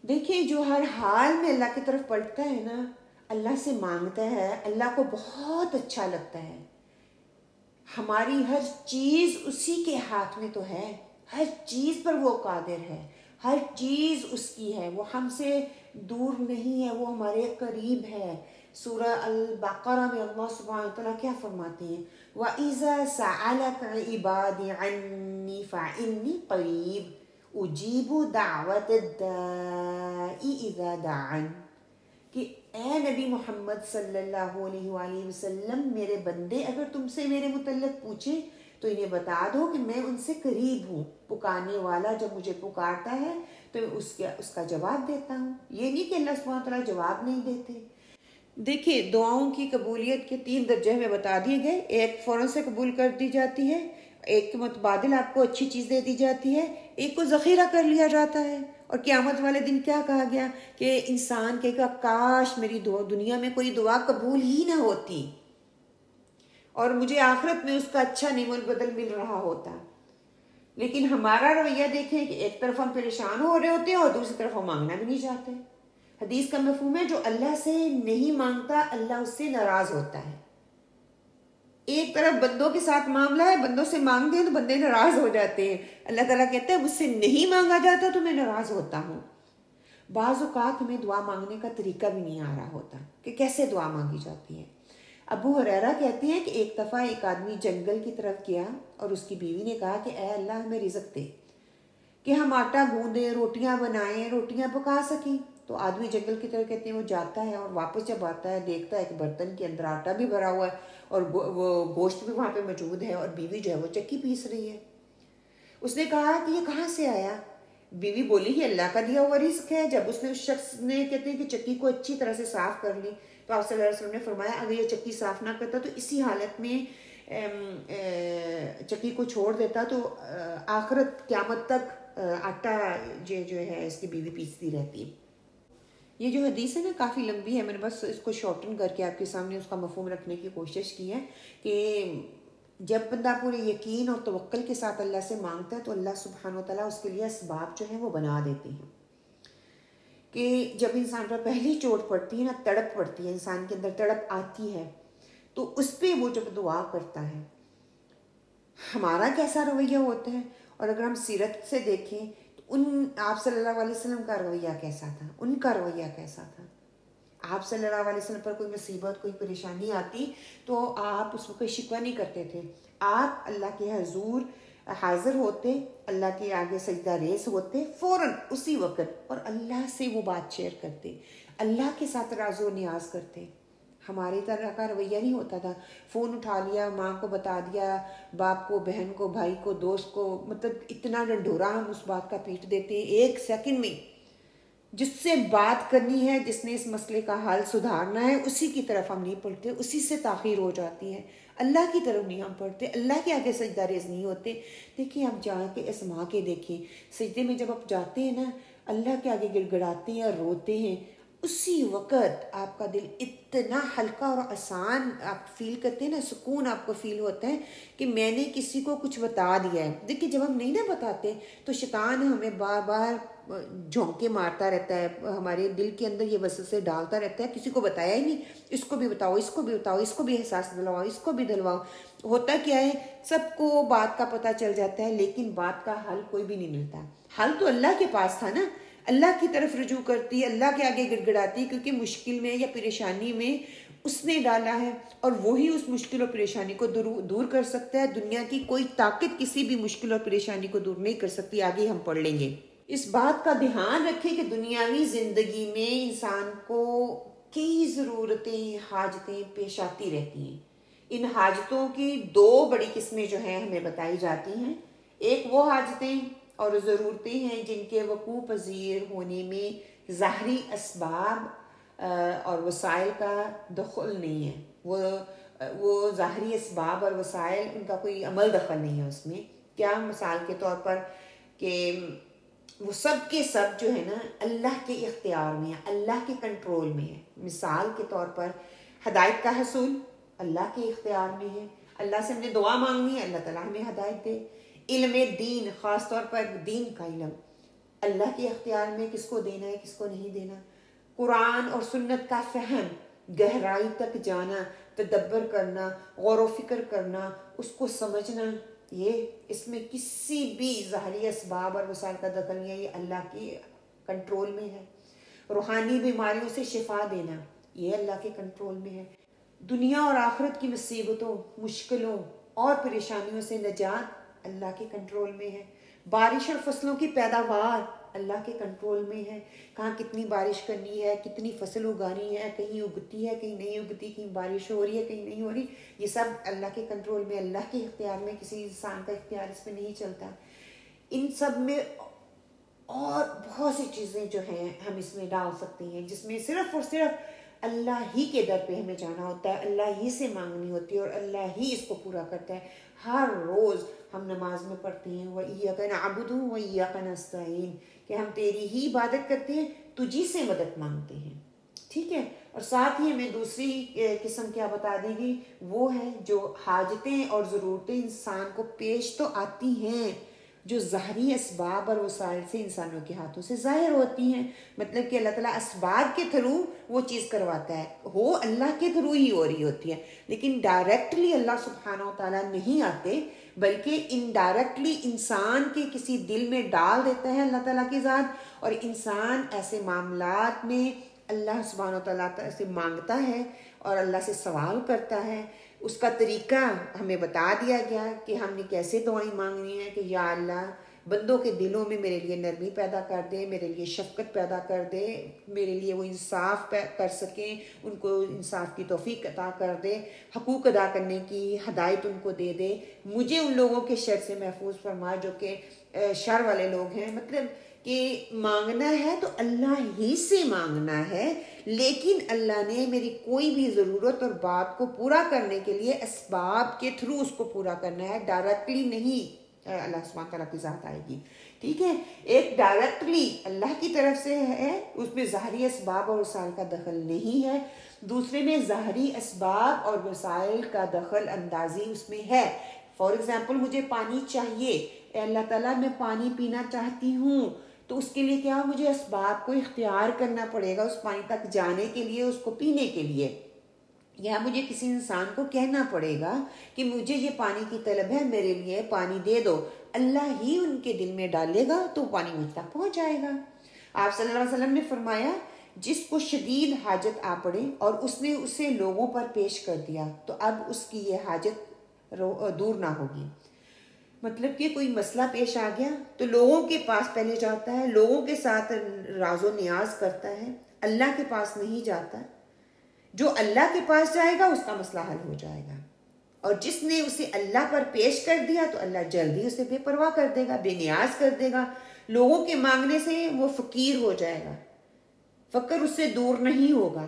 دیکھیں جو ہر حال میں اللہ کی طرف پلٹتا ہے نا، اللہ سے مانگتا ہے، اللہ کو بہت اچھا لگتا ہے۔ ہماری ہر چیز اسی کے ہاتھ میں تو ہے، ہر چیز پر وہ قادر ہے، ہر چیز اس کی ہے، وہ ہم سے دور نہیں ہے، وہ ہمارے قریب ہے۔ سورہ البقرہ میں اللہ سبحانہ وتعالیٰ کیا فرماتے ہیں؟ وَإِذَا سَأَلَكَ عِبَادِي عَنِّي فَإِنِّي قَرِيبٌ أُجِيبُ دَعْوَةَ الدَّاعِ إِذَا دَعَانِ، کہ اے نبی محمد صلی اللہ علیہ وآلہ وسلم، میرے بندے اگر تم سے میرے متعلق پوچھیں تو انہیں بتا دو کہ میں ان سے قریب ہوں، پکارنے والا جب مجھے پکارتا ہے تو میں اس کا جواب دیتا ہوں۔ یہ نہیں کہ اللہ سبحانہ تعالیٰ جواب نہیں دیتے۔ دیکھیے دعاؤں کی قبولیت کے 3 درجے میں بتا دیے گئے، ایک فوراً سے قبول کر دی جاتی ہے، ایک کے متبادل آپ کو اچھی چیز دے دی جاتی ہے، ایک کو ذخیرہ کر لیا جاتا ہے۔ اور قیامت والے دن کیا کہا گیا کہ انسان کہے گا کاش میری دنیا میں کوئی دعا قبول ہی نہ ہوتی اور مجھے آخرت میں اس کا اچھا نعم البدل مل رہا ہوتا۔ لیکن ہمارا رویہ دیکھیں کہ ایک طرف ہم پریشان ہو رہے ہوتے ہیں اور دوسری طرف ہم مانگنا بھی نہیں چاہتے۔ حدیث کا مفہوم ہے جو اللہ سے نہیں مانگتا اللہ اس سے ناراض ہوتا ہے۔ ایک طرف بندوں کے ساتھ معاملہ ہے، بندوں سے مانگتے ہیں تو بندے ناراض ہو جاتے ہیں، اللہ تعالیٰ کہتے ہیں مجھ سے نہیں مانگا جاتا تو میں ناراض ہوتا ہوں۔ بعض اوقات ہمیں دعا مانگنے کا طریقہ بھی نہیں آ رہا ہوتا کہ کیسے دعا مانگی جاتی ہے۔ ابو ہریرہ کہتے ہیں کہ ایک دفعہ ایک آدمی جنگل کی طرف گیا اور اس کی بیوی نے کہا کہ اے اللہ ہمیں رزق دے کہ ہم آٹا گوندیں، روٹیاں بنائیں، روٹیاں پکا سکیں۔ تو آدمی جنگل کی طرف کہتے ہیں وہ جاتا ہے اور واپس جب آتا ہے دیکھتا ہے کہ برتن کے اندر آٹا بھی بھرا ہوا ہے اور وہ گوشت بھی وہاں پہ موجود ہے اور بیوی جو ہے وہ چکی پیس رہی ہے۔ اس نے کہا کہ یہ کہاں سے آیا؟ بیوی بولی کہ اللہ کا دیا ہوا رزق ہے۔ جب اس نے اس شخص نے کہتے ہیں کہ چکی کو اچھی طرح سے صاف کر لی تو آپ صلی اللہ علیہ وسلم نے فرمایا اگر یہ چکی صاف نہ کرتا تو اسی حالت میں چکی کو چھوڑ دیتا تو آخرت قیامت تک آٹا جو ہے اس کی بیوی پیستی رہتی ہے۔ یہ جو حدیث ہے نا کافی لمبی ہے، میں نے بس اس کو شارٹن کر کے آپ کے سامنے اس کا مفہوم رکھنے کی کوشش کی ہے کہ جب بندہ پورے یقین اور توکل کے ساتھ اللہ سے مانگتا ہے تو اللہ سبحانہ و تعالیٰ اس کے لیے اسباب جو ہیں وہ بنا دیتے ہیں کہ جب انسان پر پہلی چوٹ پڑتی ہے نا، تڑپ پڑتی ہے، انسان کے اندر تڑپ آتی ہے تو اس پہ وہ جب دعا کرتا ہے ہمارا کیسا رویہ ہوتا ہے۔ اور اگر ہم سیرت سے دیکھیں تو آپ صلی اللہ علیہ وسلم کا رویہ کیسا تھا، ان کا رویہ کیسا تھا؟ آپ صلی اللہ علیہ وسلم پر کوئی مصیبت، کوئی پریشانی آتی تو آپ اس وقت شکوہ نہیں کرتے تھے، آپ اللہ کے حضور حاضر ہوتے، اللہ کے آگے سجدہ ریز ہوتے فوراً اسی وقت، اور اللہ سے وہ بات شیئر کرتے، اللہ کے ساتھ راز و نیاز کرتے۔ ہماری طرح کا رویہ نہیں ہوتا تھا، فون اٹھا لیا، ماں کو بتا دیا، باپ کو، بہن کو، بھائی کو، دوست کو، مطلب اتنا ڈنڈورا ہم اس بات کا پیٹ دیتے ہیں ایک سیکنڈ میں۔ جس سے بات کرنی ہے، جس نے اس مسئلے کا حل سدھارنا ہے، اسی کی طرف ہم نہیں پڑھتے، اسی سے تاخیر ہو جاتی ہے، اللہ کی طرف نہیں ہم پڑھتے، اللہ کے آگے سجدہ ریز نہیں ہوتے۔ دیکھیں آپ جا کے اسما کے دیکھیں، سجدے میں جب آپ جاتے ہیں نا، اللہ کے آگے گڑ گڑاتے ہیں اور روتے ہیں، اسی وقت آپ کا دل اتنا ہلکا اور آسان آپ فیل کرتے ہیں نا، سکون آپ کو فیل ہوتا ہے کہ میں نے کسی کو کچھ بتا دیا ہے۔ دیکھیں جب ہم نہیں نا بتاتے تو شیطان ہمیں بار بار جھونکے مارتا رہتا ہے، ہمارے دل کے اندر یہ وسوسے ڈالتا رہتا ہے، کسی کو بتایا ہی نہیں، اس کو بھی بتاؤ، اس کو بھی بتاؤ، اس کو بھی احساس دلواؤ، اس کو بھی دلواؤ۔ ہوتا کیا ہے، سب کو بات کا پتہ چل جاتا ہے لیکن بات کا حل کوئی بھی نہیں ملتا۔ حل تو اللہ کے پاس تھا نا، اللہ کی طرف رجوع کرتی، اللہ کے آگے گڑ گڑاتی، کیونکہ مشکل میں یا پریشانی میں اس نے ڈالا ہے اور وہی اس مشکل اور پریشانی کو دور کر سکتا ہے۔ دنیا کی کوئی طاقت کسی بھی مشکل اور پریشانی کو دور نہیں کر سکتی، آگے ہم پڑھ لیں گے۔ اس بات کا دھیان رکھیں کہ دنیاوی زندگی میں انسان کو کئی ضرورتیں، حاجتیں پیش آتی رہتی ہیں۔ ان حاجتوں کی دو بڑی قسمیں جو ہیں ہمیں بتائی جاتی ہیں۔ ایک وہ حاجتیں اور ضرورتیں ہیں جن کے وقوع پذیر ہونے میں ظاہری اسباب اور وسائل کا دخل نہیں ہے، وہ ظاہری اسباب اور وسائل، ان کا کوئی عمل دخل نہیں ہے اس میں۔ کیا مثال کے طور پر کہ وہ سب کے سب جو ہے نا اللہ کے اختیار میں ہے، اللہ کے کنٹرول میں ہے۔ مثال کے طور پر ہدایت کا حصول اللہ کے اختیار میں ہے، اللہ سے ہم نے دعا مانگنی ہے، اللہ تعالیٰ ہمیں ہدایت دے۔ علم دین، خاص طور پر دین کا علم، اللہ کے اختیار میں، کس کو دینا ہے کس کو نہیں دینا۔ قرآن اور سنت کا فہم، گہرائی تک جانا، تدبر کرنا، غور و فکر کرنا، اس کو سمجھنا، یہ اس میں کسی بھی ظاہری اسباب اور وسائل کا دخل نہیں ہے، یہ اللہ کی کنٹرول میں ہے۔ روحانی بیماریوں سے شفا دینا، یہ اللہ کے کنٹرول میں ہے۔ دنیا اور آخرت کی مصیبتوں، مشکلوں اور پریشانیوں سے نجات اللہ کے کنٹرول میں ہے۔ بارش اور فصلوں کی پیداوار اللہ کے کنٹرول میں ہے، کہاں کتنی بارش کرنی ہے، کتنی فصل اگانی ہے، کہیں اگتی ہے کہیں نہیں اگتی، کہیں بارش ہو رہی ہے کہیں نہیں ہو رہی، یہ سب اللہ کے کنٹرول میں، اللہ کے اختیار میں، کسی انسان کا اختیار اس میں نہیں چلتا۔ ان سب میں اور بہت سی چیزیں جو ہیں ہم اس میں ڈال سکتے ہیں، جس میں صرف اور صرف اللہ ہی کے در پہ ہمیں جانا ہوتا ہے، اللہ ہی سے مانگنی ہوتی ہے اور اللہ ہی اس کو پورا کرتا ہے۔ ہر روز ہم نماز میں پڑھتے ہیں وَإِيَّاكَ نَعْبُدُ وَإِيَّاكَ نَسْتَعِينُ، کہ ہم تیری ہی عبادت کرتے ہیں، تجھی سے مدد مانگتے ہیں، ٹھیک ہے۔ اور ساتھ ہی ہمیں دوسری قسم کیا بتا دی گئی، وہ ہے جو حاجتیں اور ضرورتیں انسان کو پیش تو آتی ہیں، جو ظاہری اسباب اور وسائل سے انسانوں کے ہاتھوں سے ظاہر ہوتی ہیں، مطلب کہ اللہ تعالیٰ اسباب کے تھرو وہ چیز کرواتا ہے، وہ اللہ کے تھرو ہی ہو رہی ہوتی ہے، لیکن ڈائریکٹلی اللہ سبحانہ و تعالیٰ نہیں آتے، بلکہ انڈائریکٹلی انسان کے کسی دل میں ڈال دیتا ہے اللہ تعالیٰ کی ذات، اور انسان ایسے معاملات میں اللہ سبحانہ و تعالیٰ سے مانگتا ہے اور اللہ سے سوال کرتا ہے۔ اس کا طریقہ ہمیں بتا دیا گیا کہ ہم نے کیسے دعائیں مانگنی ہے، کہ یا اللہ بندوں کے دلوں میں میرے لیے نرمی پیدا کر دے، میرے لیے شفقت پیدا کر دے، میرے لیے وہ انصاف کر سکیں، ان کو انصاف کی توفیق عطا کر دے، حقوق ادا کرنے کی ہدایت ان کو دے دے، مجھے ان لوگوں کے شر سے محفوظ فرما جو کہ شر والے لوگ ہیں۔ مطلب کہ مانگنا ہے تو اللہ ہی سے مانگنا ہے، لیکن اللہ نے میری کوئی بھی ضرورت اور بات کو پورا کرنے کے لیے اسباب کے تھرو اس کو پورا کرنا ہے، ڈائریکٹلی نہیں اللہ سبحانہ تعالیٰ کی ذات آئے گی، ٹھیک ہے۔ ایک ڈائریکٹلی اللہ کی طرف سے ہے، اس میں ظاہری اسباب اور وسائل کا دخل نہیں ہے، دوسرے میں ظاہری اسباب اور وسائل کا دخل اندازی اس میں ہے۔ فار ایگزامپل مجھے پانی چاہیے، اے اللہ تعالیٰ میں پانی پینا چاہتی ہوں، تو اس کے لیے کیا مجھے اسباب کو اختیار کرنا پڑے گا اس پانی تک جانے کے لیے، اس کو پینے کے لیے، یا مجھے کسی انسان کو کہنا پڑے گا کہ مجھے یہ پانی کی طلب ہے، میرے لیے پانی دے دو۔ اللہ ہی ان کے دل میں ڈالے گا تو پانی مجھ تک پہنچ جائے گا۔ آپ صلی اللہ علیہ وسلم نے فرمایا جس کو شدید حاجت آ پڑے اور اس نے اسے لوگوں پر پیش کر دیا تو اب اس کی یہ حاجت دور نہ ہوگی۔ مطلب کہ کوئی مسئلہ پیش آ گیا تو لوگوں کے پاس پہلے جاتا ہے، لوگوں کے ساتھ راز و نیاز کرتا ہے، اللہ کے پاس نہیں جاتا۔ جو اللہ کے پاس جائے گا اس کا مسئلہ حل ہو جائے گا، اور جس نے اسے اللہ پر پیش کر دیا تو اللہ جلدی اسے بے پرواہ کر دے گا، بے نیاز کر دے گا۔ لوگوں کے مانگنے سے وہ فقیر ہو جائے گا، فقر اس سے دور نہیں ہوگا۔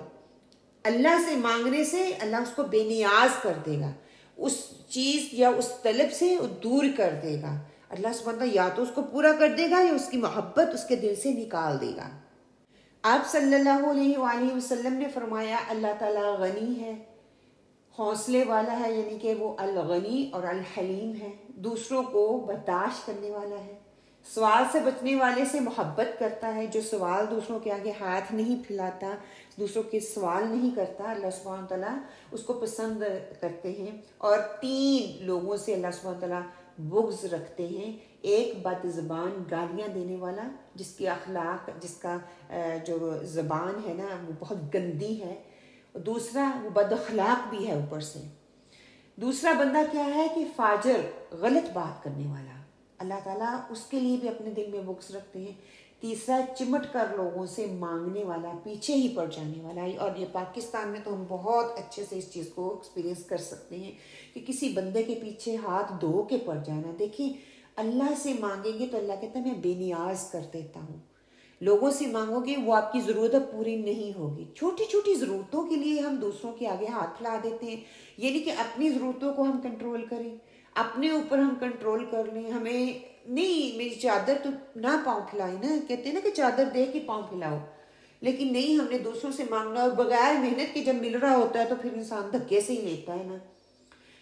اللہ سے مانگنے سے اللہ اس کو بے نیاز کر دے گا، اس چیز یا اس طلب سے دور کر دے گا۔ اللہ سبحانہ وتعالیٰ یا تو اس کو پورا کر دے گا یا اس کی محبت اس کے دل سے نکال دے گا۔ آپ صلی اللہ علیہ وآلہ وسلم نے فرمایا اللہ تعالیٰ غنی ہے، حوصلے والا ہے، یعنی کہ وہ الغنی اور الحلیم ہے، دوسروں کو برداشت کرنے والا ہے، سوال سے بچنے والے سے محبت کرتا ہے، جو سوال دوسروں کے آگے ہاتھ نہیں پھیلاتا، دوسروں کے سوال نہیں کرتا، اللہ سبحانہ تعالیٰ اس کو پسند کرتے ہیں۔ اور 3 لوگوں سے اللہ سبحانہ تعالیٰ بغض رکھتے ہیں۔ ایک بد زبان گالیاں دینے والا، جس کی اخلاق، جس کا جو زبان ہے نا وہ بہت گندی ہے، دوسرا وہ بد اخلاق بھی ہے اوپر سے۔ دوسرا بندہ کیا ہے کہ فاجر، غلط بات کرنے والا، اللہ تعالیٰ اس کے لیے بھی اپنے دل میں بغض رکھتے ہیں۔ تیسرا چمٹ کر لوگوں سے مانگنے والا، پیچھے ہی پڑ جانے والا۔ اور یہ پاکستان میں تو ہم بہت اچھے سے اس چیز کو ایکسپیرینس کر سکتے ہیں کہ کسی بندے کے پیچھے ہاتھ دھو کے پڑ جانا۔ دیکھیں اللہ سے مانگیں گے تو اللہ کہتا ہے میں بے نیاز کر دیتا ہوں۔ لوگوں سے مانگو گے وہ آپ کی ضرورت پوری نہیں ہوگی۔ چھوٹی چھوٹی ضرورتوں کے لیے ہم دوسروں کے آگے ہاتھ پھیلا دیتے ہیں، یعنی کہ اپنی ضرورتوں کو ہم کنٹرول کریں، اپنے اوپر ہم کنٹرول کر لیں۔ ہمیں نہیں، میری چادر تو نہ پاؤں پھیلائی نا، کہتے ہیں نا کہ چادر دے کے پاؤں پھیلاؤ، لیکن نہیں، ہم نے دوسروں سے مانگنا، اور بغیر محنت کے جب مل رہا ہوتا ہے تو پھر انسان دھکے سے ہی لیتا ہے نا۔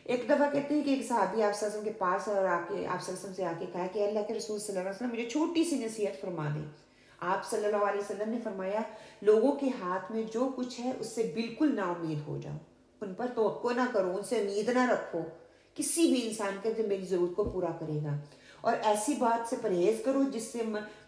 ایک دفعہ کہتے ہیں کہ ایک صحابی آپ صلی اللہ علیہ وسلم کے پاس اور آپ صلی اللہ علیہ وسلم سے آ کے کہا کہ اللہ کے رسول صلی اللہ علیہ وسلم مجھے چھوٹی سی نصیحت فرما دیں۔ آپ صلی اللہ علیہ وسلم نے فرمایا لوگوں کے ہاتھ میں جو کچھ ہے اس سے بالکل نا امید ہو جاؤ، ان پر توقع نہ کرو، ان سے امید نہ رکھو کسی بھی انسان کے جو میری ضرورت کو پورا کرے گا، اور ایسی بات سے پرہیز کرو جس سے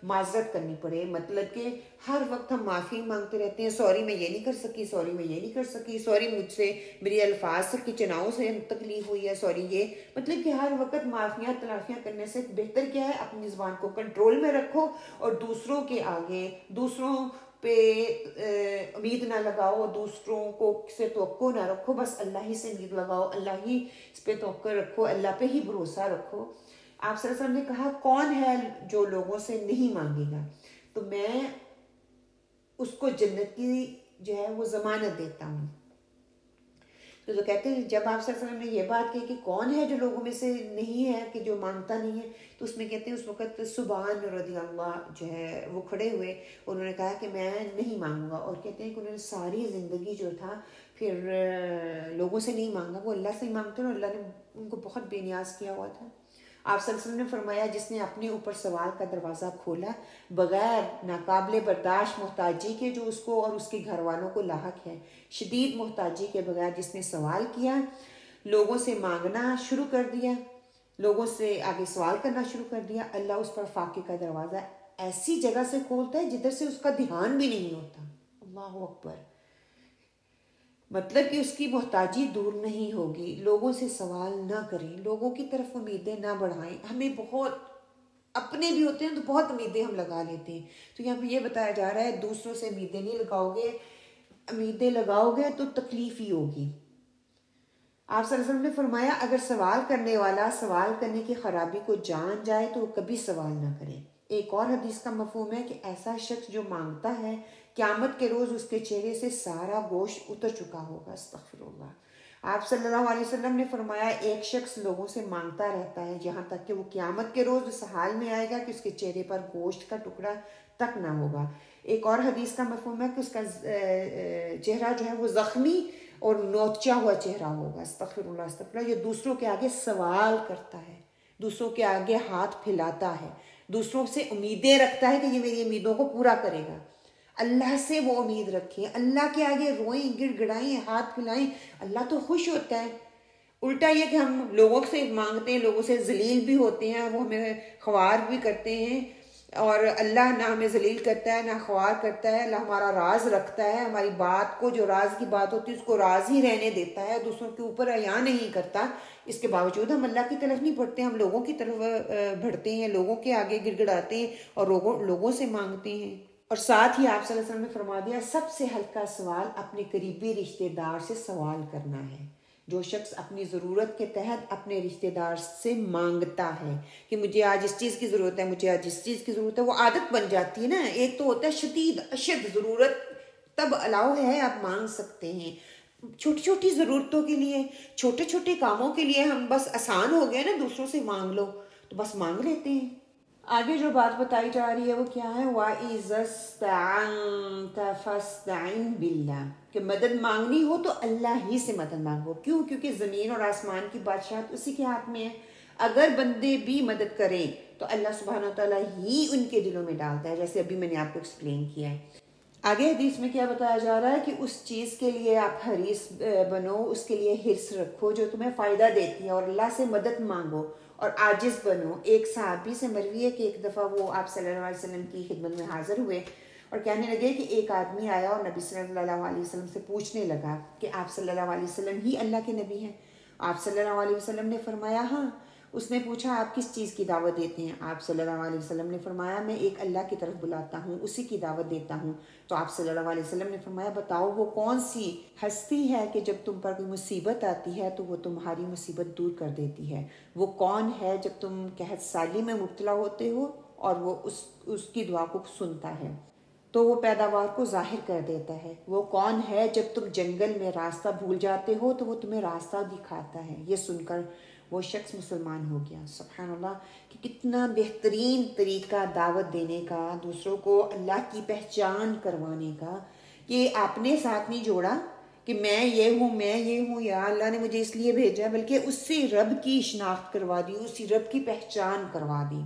معذرت کرنی پڑے۔ مطلب کہ ہر وقت ہم معافی مانگتے رہتے ہیں، سوری میں یہ نہیں کر سکی، سوری میں یہ نہیں کر سکی، سوری مجھ سے میری الفاظ سے کی چناؤں سے تکلیف ہوئی ہے، سوری یہ، مطلب کہ ہر وقت معافیاں تلافیاں کرنے سے بہتر کیا ہے اپنی زبان کو کنٹرول میں رکھو، اور دوسروں کے آگے دوسروں پہ امید نہ لگاؤ، دوسروں کو سے توقع نہ رکھو، بس اللہ ہی سے امید لگاؤ، اللہ ہی اس پہ توقع رکھو، اللہ پہ ہی بھروسہ رکھو۔ آپ صلی اللہ علیہ وسلم نے کہا کون ہے جو لوگوں سے نہیں مانگے گا تو میں اس کو جنت کی جو ہے وہ ضمانت دیتا ہوں۔ تو کہتے ہیں جب آپ صلی اللہ علیہ وسلم نے یہ بات کہی کہ کون ہے جو لوگوں میں سے نہیں ہے کہ جو مانگتا نہیں ہے، تو اس میں کہتے ہیں اس وقت سبحان رضی اللہ جو ہے وہ کھڑے ہوئے، انہوں نے کہا کہ میں نہیں مانگوں گا، اور کہتے ہیں کہ انہوں نے ساری زندگی جو تھا پھر لوگوں سے نہیں مانگا، وہ اللہ سے ہی مانگتے ہیں، اور اللہ نے ان کو بہت بے نیاز کیا ہوا تھا۔ آپ صلی اللہ علیہ وسلم نے فرمایا جس نے اپنے اوپر سوال کا دروازہ کھولا بغیر ناقابل برداشت محتاجی کے جو اس کو اور اس کے گھر والوں کو لاحق ہے، شدید محتاجی کے بغیر جس نے سوال کیا، لوگوں سے مانگنا شروع کر دیا، لوگوں سے آگے سوال کرنا شروع کر دیا، اللہ اس پر فاقے کا دروازہ ایسی جگہ سے کھولتا ہے جدھر سے اس کا دھیان بھی نہیں ہوتا۔ اللہ اکبر، مطلب کہ اس کی محتاجی دور نہیں ہوگی۔ لوگوں سے سوال نہ کریں، لوگوں کی طرف امیدیں نہ بڑھائیں۔ ہمیں بہت اپنے بھی ہوتے ہیں تو بہت امیدیں ہم لگا لیتے ہیں، تو یہاں پہ یہ بتایا جا رہا ہے دوسروں سے امیدیں نہیں لگاؤ گے، امیدیں لگاؤ گے تو تکلیف ہی ہوگی۔ آپ صلی اللہ علیہ وسلم نے فرمایا اگر سوال کرنے والا سوال کرنے کی خرابی کو جان جائے تو وہ کبھی سوال نہ کرے۔ ایک اور حدیث کا مفہوم ہے کہ ایسا شخص جو مانگتا ہے قیامت کے روز اس کے چہرے سے سارا گوشت اتر چکا ہوگا۔ استغفر اللہ۔ آپ صلی اللہ علیہ وسلم نے فرمایا ایک شخص لوگوں سے مانگتا رہتا ہے یہاں تک کہ وہ قیامت کے روز اس حال میں آئے گا کہ اس کے چہرے پر گوشت کا ٹکڑا تک نہ ہوگا۔ ایک اور حدیث کا مفہوم ہے کہ اس کا چہرہ جو ہے وہ زخمی اور نوچا ہوا چہرہ ہوگا۔ استغفر اللہ استغفر اللہ۔ یہ دوسروں کے آگے سوال کرتا ہے، دوسروں کے آگے ہاتھ پھیلاتا ہے، دوسروں سے امیدیں رکھتا ہے کہ یہ میری امیدوں کو پورا کرے گا۔ اللہ سے وہ امید رکھیں، اللہ کے آگے روئیں، گڑ گڑائیں، ہاتھ پھیلائیں، اللہ تو خوش ہوتا ہے۔ الٹا یہ کہ ہم لوگوں سے مانگتے ہیں، لوگوں سے ذلیل بھی ہوتے ہیں، وہ ہمیں خوار بھی کرتے ہیں، اور اللہ نہ ہمیں ذلیل کرتا ہے نہ خوار کرتا ہے۔ اللہ ہمارا راز رکھتا ہے، ہماری بات کو، جو راز کی بات ہوتی ہے اس کو راز ہی رہنے دیتا ہے، دوسروں کے اوپر عیاں نہیں کرتا۔ اس کے باوجود ہم اللہ کی طرف نہیں بڑھتے، ہم لوگوں کی طرف بڑھتے ہیں، لوگوں کے آگے گڑ گڑاتے ہیں اور لوگوں سے مانگتے ہیں۔ اور ساتھ ہی آپ صلی اللہ علیہ وسلم نے فرما دیا، سب سے ہلکا سوال اپنے قریبی رشتہ دار سے سوال کرنا ہے۔ جو شخص اپنی ضرورت کے تحت اپنے رشتہ دار سے مانگتا ہے کہ مجھے آج اس چیز کی ضرورت ہے، مجھے آج اس چیز کی ضرورت ہے، وہ عادت بن جاتی ہے نا۔ ایک تو ہوتا ہے شدید اشد ضرورت، تب الاؤ ہے، آپ مانگ سکتے ہیں۔ چھوٹی چھوٹی ضرورتوں کے لیے، چھوٹے چھوٹے کاموں کے لیے ہم بس آسان ہو گئے نا، دوسروں سے مانگ لو تو بس مانگ لیتے ہیں۔ آگے جو بات بتائی جا رہی ہے وہ کیا ہے؟ وَإِذَا اسْتَعَنْتَ فَاسْتَعِنْ بِاللَّهِ، کہ مدد مانگنی ہو تو اللہ ہی سے مدد مانگو۔ کیوں؟ کیونکہ زمین اور آسمان کی بادشاہت اسی کے ہاتھ میں ہے۔ اگر بندے بھی مدد کریں تو اللہ سبحانہ وتعالیٰ ہی ان کے دلوں میں ڈالتا ہے، جیسے ابھی میں نے آپ کو ایکسپلین کیا ہے۔ آگے حدیث میں کیا بتایا جا رہا ہے کہ اس چیز کے لیے آپ حریص بنو، اس کے لیے حرص رکھو جو تمہیں فائدہ دیتی ہے، اور اللہ سے مدد مانگو اور عاجز بنو۔ ایک صحابی سے مروی ہے کہ ایک دفعہ وہ آپ صلی اللہ علیہ وسلم کی خدمت میں حاضر ہوئے اور کہنے لگے کہ ایک آدمی آیا اور نبی صلی اللہ علیہ وسلم سے پوچھنے لگا کہ آپ صلی اللہ علیہ وسلم ہی اللہ کے نبی ہیں؟ آپ صلی اللہ علیہ وسلم نے فرمایا ہاں۔ اس نے پوچھا آپ کس چیز کی دعوت دیتے ہیں؟ آپ صلی اللہ علیہ وسلم نے فرمایا میں ایک اللہ کی طرف بلاتا ہوں، اسی کی دعوت دیتا ہوں۔ تو آپ صلی اللہ علیہ وسلم نے فرمایا بتاؤ وہ کون سی ہستی ہے کہ جب تم پر کوئی مصیبت آتی ہے تو وہ تمہاری مصیبت دور کر دیتی ہے؟ وہ کون ہے جب تم قحط سالی میں مبتلا ہوتے ہو اور وہ اس کی دعا کو سنتا ہے تو وہ پیداوار کو ظاہر کر دیتا ہے؟ وہ کون ہے جب تم جنگل میں راستہ بھول جاتے ہو تو وہ تمہیں راستہ دکھاتا ہے؟ یہ سن کر وہ شخص مسلمان ہو گیا۔ سبحان اللہ، کہ کتنا بہترین طریقہ دعوت دینے کا، دوسروں کو اللہ کی پہچان کروانے کا، کہ آپ نے ساتھ نہیں جوڑا کہ میں یہ ہوں یا اللہ نے مجھے اس لیے بھیجا، بلکہ اس سے رب کی شناخت کروا دی، اسی رب کی پہچان کروا دی۔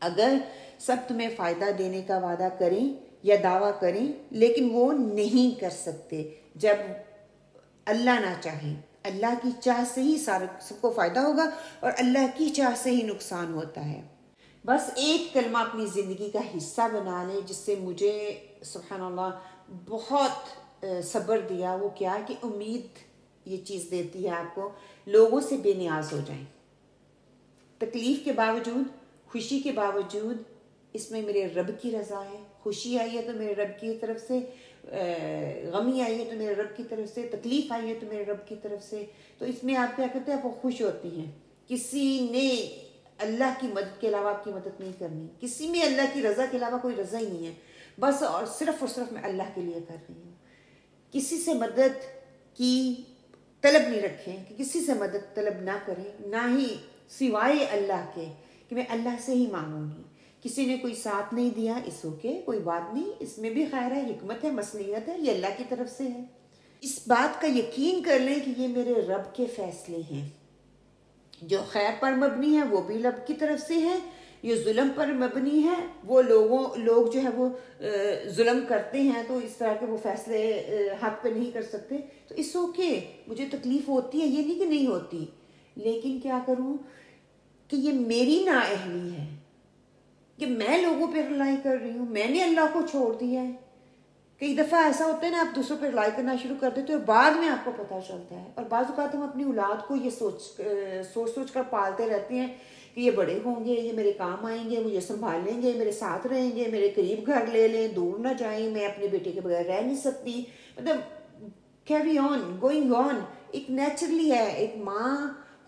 اگر سب تمہیں فائدہ دینے کا وعدہ کریں یا دعویٰ کریں لیکن وہ نہیں کر سکتے جب اللہ نہ چاہے۔ اللہ کی چاہ سے ہی سب کو فائدہ ہوگا اور اللہ کی چاہ سے ہی نقصان ہوتا ہے۔ بس ایک کلمہ اپنی زندگی کا حصہ بنا لیں جس سے مجھے سبحان اللہ بہت صبر دیا۔ وہ کیا کہ امید یہ چیز دیتی ہے آپ کو، لوگوں سے بے نیاز ہو جائیں، تکلیف کے باوجود، خوشی کے باوجود اس میں میرے رب کی رضا ہے۔ خوشی آئی ہے تو میرے رب کی طرف سے، غمی آئی ہے تو میرے رب کی طرف سے، تکلیف آئی ہے تو میرے رب کی طرف سے۔ تو اس میں آپ کیا کرتے ہیں؟ آپ وہ خوش ہوتی ہیں۔ کسی نے اللہ کی مدد کے علاوہ آپ کی مدد نہیں کرنی، کسی میں اللہ کی رضا کے علاوہ کوئی رضا ہی نہیں ہے، بس اور صرف میں اللہ کے لیے کر رہی ہوں۔ کسی سے مدد کی طلب نہیں رکھیں کہ کسی سے مدد طلب نہ کریں، نہ ہی سوائے اللہ کے کہ میں اللہ سے ہی مانگوں گی۔ کسی نے کوئی ساتھ نہیں دیا، اس اوکے، کوئی بات نہیں، اس میں بھی خیر ہے، حکمت ہے، مصلحت ہے، یہ اللہ کی طرف سے ہے۔ اس بات کا یقین کر لیں کہ یہ میرے رب کے فیصلے ہیں، جو خیر پر مبنی ہے وہ بھی رب کی طرف سے ہے، یہ ظلم پر مبنی ہے، وہ لوگ جو ہے وہ ظلم کرتے ہیں تو اس طرح کے وہ فیصلے حق پہ نہیں کر سکتے، تو اس اوکے، مجھے تکلیف ہوتی ہے، یہ نہیں کہ نہیں ہوتی، لیکن کیا کروں کہ یہ میری نااہلی ہے کہ میں لوگوں پہ رلائی کر رہی ہوں، میں نے اللہ کو چھوڑ دیا ہے۔ کئی دفعہ ایسا ہوتا ہے نا، آپ دوسروں پہ رلائی کرنا شروع کر دیتے ہو، بعد میں آپ کو پتہ چلتا ہے۔ اور بعض اوقات ہم اپنی اولاد کو یہ سوچ کر پالتے رہتے ہیں کہ یہ بڑے ہوں گے، یہ میرے کام آئیں گے، مجھے سنبھالیں گے، میرے ساتھ رہیں گے، میرے قریب گھر لے لیں، دور نہ جائیں، میں اپنے بیٹے کے بغیر رہ نہیں سکتی۔ مطلب کیری آن، گوئنگ آن، ایک نیچرلی ہے، ایک ماں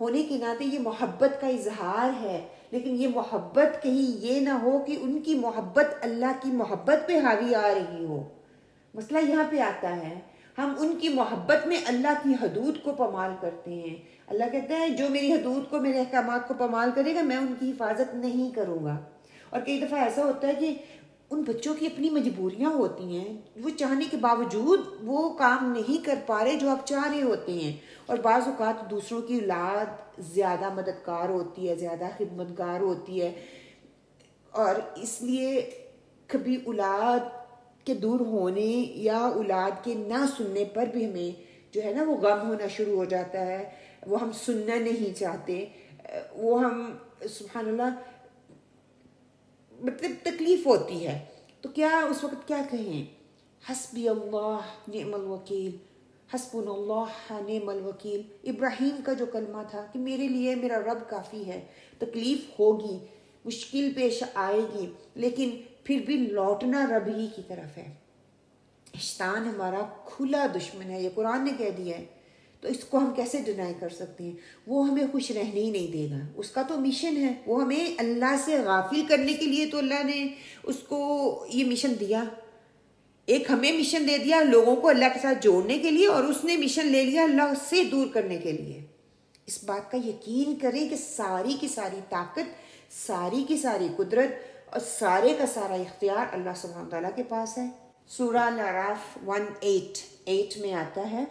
ہونے کے ناطے یہ محبت کا اظہار ہے، لیکن یہ محبت کہیں یہ نہ ہو کہ ان کی محبت اللہ کی محبت پہ حاوی آ رہی ہو۔ مسئلہ یہاں پہ آتا ہے، ہم ان کی محبت میں اللہ کی حدود کو پامال کرتے ہیں۔ اللہ کہتا ہے جو میری حدود کو، میرے احکامات کو پامال کرے گا میں ان کی حفاظت نہیں کروں گا۔ اور کئی دفعہ ایسا ہوتا ہے کہ ان بچوں کی اپنی مجبوریاں ہوتی ہیں، وہ چاہنے کے باوجود وہ کام نہیں کر پا رہے جو آپ چاہ رہے ہوتے ہیں۔ اور بعض اوقات دوسروں کی اولاد زیادہ مددگار ہوتی ہے، زیادہ خدمتگار ہوتی ہے، اور اس لیے کبھی اولاد کے دور ہونے یا اولاد کے نہ سننے پر بھی ہمیں جو ہے نا وہ غم ہونا شروع ہو جاتا ہے۔ وہ ہم سننا نہیں چاہتے، وہ ہم سبحان اللہ مطلب تکلیف ہوتی ہے، تو کیا اس وقت کیا کہیں؟ حسبی اللہ نعم الوکیل، حسبنا اللہ نعم الوکیل۔ ابراہیم کا جو کلمہ تھا کہ میرے لیے میرا رب کافی ہے، تکلیف ہوگی، مشکل پیش آئے گی، لیکن پھر بھی لوٹنا رب ہی کی طرف ہے۔ شیطان ہمارا کھلا دشمن ہے، یہ قرآن نے کہہ دیا ہے، تو اس کو ہم کیسے ڈینائی کر سکتے ہیں؟ وہ ہمیں خوش رہنے ہی نہیں دے گا، اس کا تو مشن ہے، وہ ہمیں اللہ سے غافل کرنے کے لیے تو اللہ نے اس کو یہ مشن دیا، ایک ہمیں مشن دے دیا لوگوں کو اللہ کے ساتھ جوڑنے کے لیے، اور اس نے مشن لے لیا اللہ سے دور کرنے کے لیے۔ اس بات کا یقین کریں کہ ساری کی ساری طاقت، ساری کی ساری قدرت اور سارے کا سارا اختیار اللہ سبحانہ تعالیٰ کے پاس ہے۔ سورہ الاعراف 1:8 میں آتا ہے،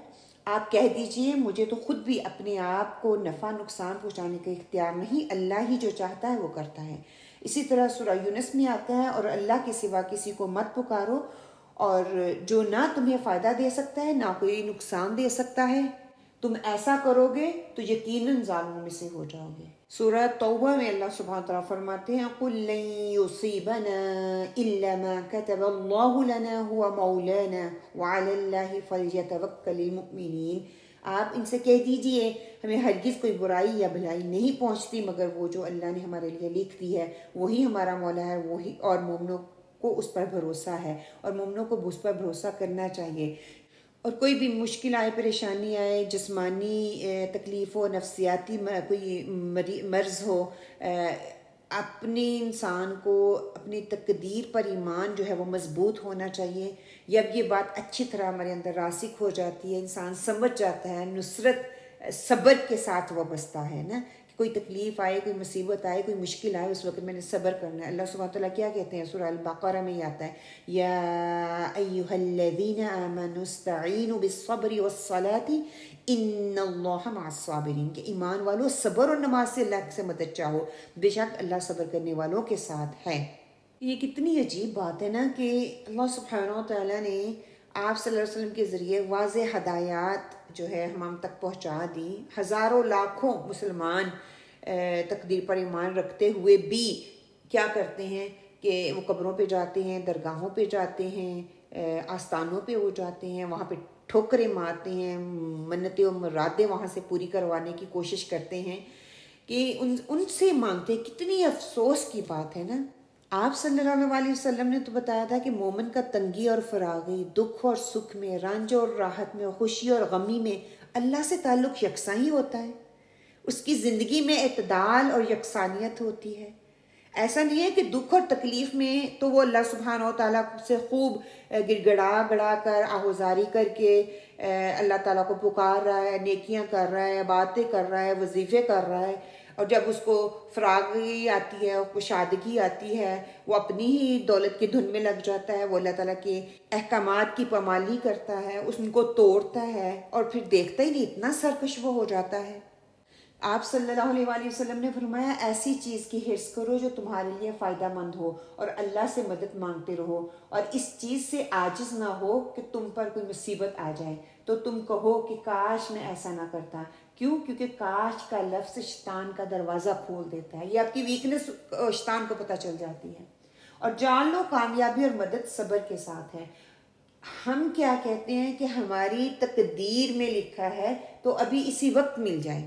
آپ کہہ دیجئے مجھے تو خود بھی اپنے آپ کو نفع نقصان پہنچانے کا اختیار نہیں، اللہ ہی جو چاہتا ہے وہ کرتا ہے۔ اسی طرح سورہ یونس میں آتا ہے، اور اللہ کے سوا کسی کو مت پکارو، اور جو نہ تمہیں فائدہ دے سکتا ہے نہ کوئی نقصان دے سکتا ہے، تم ایسا کرو گے تو یقیناً ظالموں میں سے ہو جاؤ گے۔ سورہ توبہ میں اللہ سبحانہ تعالیٰ فرماتے ہیں قُل لَن يُصِيبَنَا إِلَّا مَا كَتَبَ اللَّهُ لَنَا هُوَ مَوْلَانَا وَعَلَى اللَّهِ فَلْيَتَوَكَّلِ الْمُؤْمِنِينَ۔ آپ ان سے کہہ دیجئے ہمیں ہرگز کوئی برائی یا بھلائی نہیں پہنچتی مگر وہ جو اللہ نے ہمارے لیے لکھ دی ہے، وہی ہمارا مولا ہے، وہی، اور مومنوں کو اس پر بھروسہ ہے، اور مومنوں کو اس پر بھروسہ کرنا چاہیے۔ اور کوئی بھی مشکل آئے، پریشانی آئے، جسمانی تکلیف ہو، نفسیاتی کوئی مرض ہو، اپنے انسان کو اپنی تقدیر پر ایمان جو ہے وہ مضبوط ہونا چاہیے۔ جب یہ بات اچھی طرح ہمارے اندر راسخ ہو جاتی ہے، انسان سمجھ جاتا ہے، نصرت صبر کے ساتھ وابستہ ہے نا، کہ کوئی تکلیف آئے، کوئی مصیبت آئے، کوئی مشکل آئے، اس وقت میں نے صبر کرنا ہے۔ اللہ سبحانہ تعالیٰ کیا کہتے ہیں؟ سورہ البقرہ میں یہ آتا ہے، یا ایھا الذین آمنوا استعینوا بالصبر والصلاة ان اللہ مع الصابرین، کہ ایمان والو صبر اور نماز سے اللہ سے مدد چاہو، بے شک اللہ صبر کرنے والوں کے ساتھ ہے۔ یہ کتنی عجیب بات ہے نا کہ اللہ سبحانہ تعالیٰ نے آپ صلی اللہ علیہ وسلم کے ذریعے واضح ہدایات جو ہے ہم تک پہنچا دی۔ ہزاروں لاکھوں مسلمان تقدیر پر ایمان رکھتے ہوئے بھی کیا کرتے ہیں کہ وہ قبروں پہ جاتے ہیں، درگاہوں پہ جاتے ہیں، آستانوں پہ وہ جاتے ہیں، وہاں پہ ٹھوکریں مارتے ہیں، منتیں و مرادیں وہاں سے پوری کروانے کی کوشش کرتے ہیں کہ ان سے مانگتے ہیں۔ کتنی افسوس کی بات ہے نا۔ آپ صلی اللہ علیہ وسلم نے تو بتایا تھا کہ مومن کا تنگی اور فراغی، دکھ اور سکھ میں، رنج اور راحت میں، خوشی اور غمی میں اللہ سے تعلق یکساں ہی ہوتا ہے، اس کی زندگی میں اعتدال اور یکسانیت ہوتی ہے۔ ایسا نہیں ہے کہ دکھ اور تکلیف میں تو وہ اللہ سبحانہ و تعالیٰ سے خوب گڑ گڑا کر، آہوزاری کر کے اللہ تعالیٰ کو پکار رہا ہے، نیکیاں کر رہا ہے، باتیں کر رہا ہے، وظیفے کر رہا ہے، اور جب اس کو فراغی آتی ہے، کشادگی آتی ہے، وہ اپنی ہی دولت کی دھن میں لگ جاتا ہے، وہ اللہ تعالیٰ کے احکامات کی پامالی کرتا ہے، ان کو توڑتا ہے، اور پھر دیکھتا ہی نہیں اتنا سرکش وہ ہو جاتا ہے۔ آپ صلی اللہ علیہ وسلم نے فرمایا ایسی چیز کی حرص کرو جو تمہارے لیے فائدہ مند ہو، اور اللہ سے مدد مانگتے رہو، اور اس چیز سے عاجز نہ ہو کہ تم پر کوئی مصیبت آ جائے تو تم کہو کہ کاش میں ایسا نہ کرتا۔ کیوں؟ کیونکہ کاش کا لفظ شیطان کا دروازہ کھول دیتا ہے، یہ آپ کی ویکنس شیطان کو پتہ چل جاتی ہے۔ اور جان لو کامیابی اور مدد صبر کے ساتھ ہے۔ ہم کیا کہتے ہیں کہ ہماری تقدیر میں لکھا ہے تو ابھی اسی وقت مل جائے،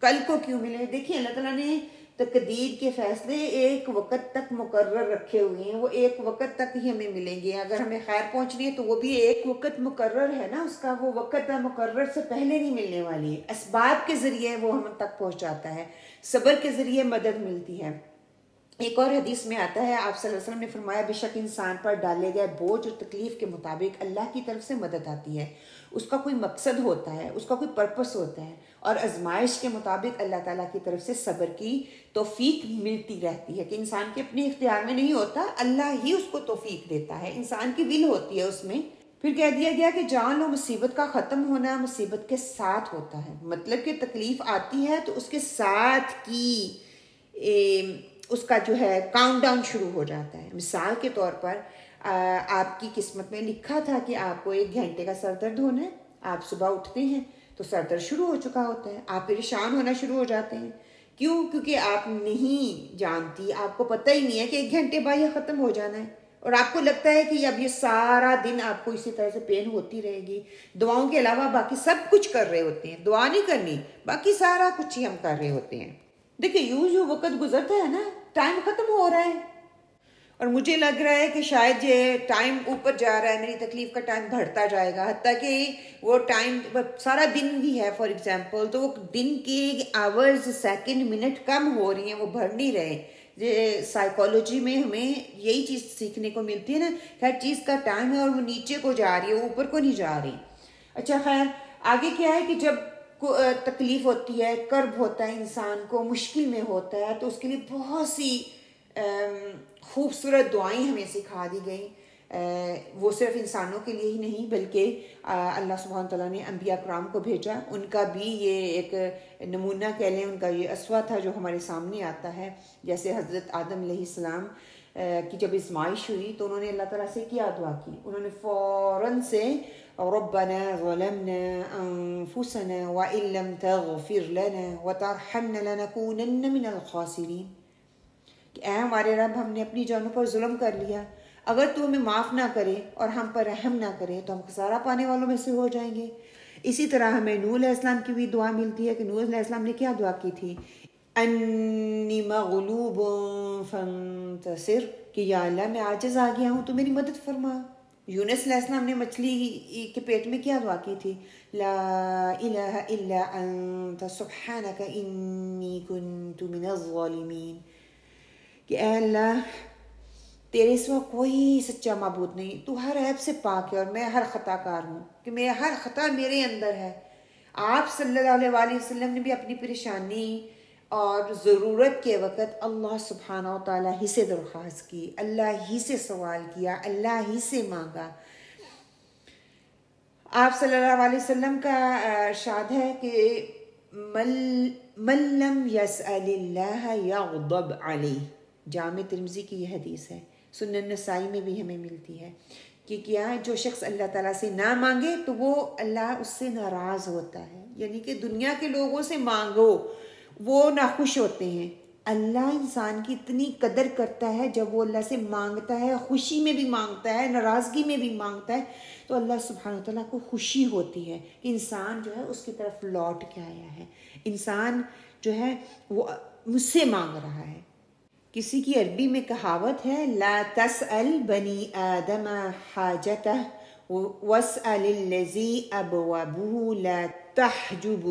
کل کو کیوں ملے؟ دیکھیں اللہ تعالیٰ نے تقدیر کے فیصلے ایک وقت تک مقرر رکھے ہوئے ہیں، وہ ایک وقت تک ہی ہمیں ملیں گے۔ اگر ہمیں خیر پہنچنی ہے تو وہ بھی ایک وقت مقرر ہے نا، اس کا وہ وقت مقرر سے پہلے نہیں ملنے والی ہے۔ اسباب کے ذریعے وہ ہم تک پہنچاتا ہے، صبر کے ذریعے مدد ملتی ہے۔ ایک اور حدیث میں آتا ہے، آپ صلی اللہ علیہ وسلم نے فرمایا بے شک انسان پر ڈالے گئے بوجھ اور تکلیف کے مطابق اللہ کی طرف سے مدد آتی ہے، اس کا کوئی مقصد ہوتا ہے، اس کا کوئی پرپس ہوتا ہے، اور آزمائش کے مطابق اللہ تعالیٰ کی طرف سے صبر کی توفیق ملتی رہتی ہے، کہ انسان کے اپنے اختیار میں نہیں ہوتا، اللہ ہی اس کو توفیق دیتا ہے، انسان کی ول ہوتی ہے اس میں۔ پھر کہہ دیا گیا کہ جان لو مصیبت کا ختم ہونا مصیبت کے ساتھ ہوتا ہے، مطلب کہ تکلیف آتی ہے تو اس کے ساتھ کی اس کا جو ہے کاؤنٹ ڈاؤن شروع ہو جاتا ہے۔ مثال کے طور پر آپ کی قسمت میں لکھا تھا کہ آپ کو 1 گھنٹے کا سر درد ہونا ہے، آپ صبح اٹھتے ہیں تو سر درد شروع ہو چکا ہوتا ہے، آپ پریشان ہونا شروع ہو جاتے ہیں. کیوں؟ کیونکہ آپ نہیں جانتی، آپ کو پتہ ہی نہیں ہے کہ 1 گھنٹے بعد یہ ختم ہو جانا ہے، اور آپ کو لگتا ہے کہ اب یہ سارا دن آپ کو اسی طرح سے پین ہوتی رہے گی. دعاؤں کے علاوہ باقی سب کچھ کر رہے ہوتے ہیں، دعا نہیں کرنی، باقی سارا کچھ ہی ہم کر رہے ہوتے ہیں. دیکھیں یوں جو وقت گزرتا ہے نا، ٹائم ختم ہو رہا ہے، اور مجھے لگ رہا ہے کہ شاید یہ ٹائم اوپر جا رہا ہے، میری تکلیف کا ٹائم بڑھتا جائے گا، حتیٰ کہ وہ ٹائم سارا دن بھی ہے فار ایگزامپل، تو وہ دن کے آورز، سیکنڈ، منٹ کم ہو رہی ہیں، وہ بڑھ نہیں رہے. سائیکالوجی میں ہمیں یہی چیز سیکھنے کو ملتی ہے نا، ہر چیز کا ٹائم ہے اور وہ نیچے کو جا رہی ہے، اوپر کو نہیں جا رہی. اچھا خیر، آگے کیا ہے کہ جب تکلیف ہوتی ہے، کرب ہوتا ہے، انسان کو مشکل میں ہوتا ہے، تو اس کے لیے بہت سی خوبصورت دعائیں ہمیں سکھا دی گئیں. وہ صرف انسانوں کے لیے ہی نہیں بلکہ اللہ سبحانہ تعالیٰ نے انبیاء کرام کو بھیجا، ان کا بھی یہ ایک نمونہ کہہ لیں، ان کا یہ اسوہ تھا جو ہمارے سامنے آتا ہے. جیسے حضرت آدم علیہ السلام کی جب آزمائش ہوئی تو انہوں نے اللہ تعالیٰ سے کیا دعا کی؟ انہوں نے فوراً سے ربنا ظلمنا انفسنا وان لم تغفر لنا وترحمنا لنكونن من الخاسرین، کہ اے ہمارے رب، ہم نے اپنی جانوں پر ظلم کر لیا، اگر تو ہمیں معاف نہ کرے اور ہم پر رحم نہ کرے تو ہم خسارہ پانے والوں میں سے ہو جائیں گے. اسی طرح ہمیں نوح علیہ السلام کی بھی دعا ملتی ہے کہ نوح علیہ السلام نے کیا دعا کی تھی؟ انی مغلوب فانتصر، کہ یا اللہ میں عاجز آ گیا ہوں تو میری مدد فرما. یونس علیہ السلام نے مچھلی کے پیٹ میں کیا دعا کی تھی؟ لا الہ الا انت سبحانک انی کنت من الظالمین، کہ اے اللہ تیرے سوا کوئی سچا معبود نہیں، تو ہر عیب سے پاک ہے اور میں ہر خطا کار ہوں، کہ میرا ہر خطا میرے اندر ہے. آپ صلی اللہ علیہ وسلم نے بھی اپنی پریشانی اور ضرورت کے وقت اللہ سبحانہ و تعالیٰ ہی سے درخواست کی، اللہ ہی سے سوال کیا، اللہ ہی سے مانگا. آپ صلی اللہ علیہ وسلم کا ارشاد ہے کہ من لم یسأل اللہ یغضب علیہ، جامع ترمذی کی یہ حدیث ہے، سنن نسائی میں بھی ہمیں ملتی ہے کہ کیا جو شخص اللہ تعالیٰ سے نہ مانگے تو وہ اللہ اس سے ناراض ہوتا ہے. یعنی کہ دنیا کے لوگوں سے مانگو وہ ناخوش ہوتے ہیں، اللہ انسان کی اتنی قدر کرتا ہے جب وہ اللہ سے مانگتا ہے، خوشی میں بھی مانگتا ہے، ناراضگی میں بھی مانگتا ہے، تو اللہ سبحانہ وتعالیٰ کو خوشی ہوتی ہے کہ انسان جو ہے اس کی طرف لوٹ کے آیا ہے، انسان جو ہے وہ مجھ سے مانگ رہا ہے. کسی کی عربی میں کہاوت ہے، لا تسأل بنی آدم حاجتہ واسأل الذی ابوابہ لا تحجب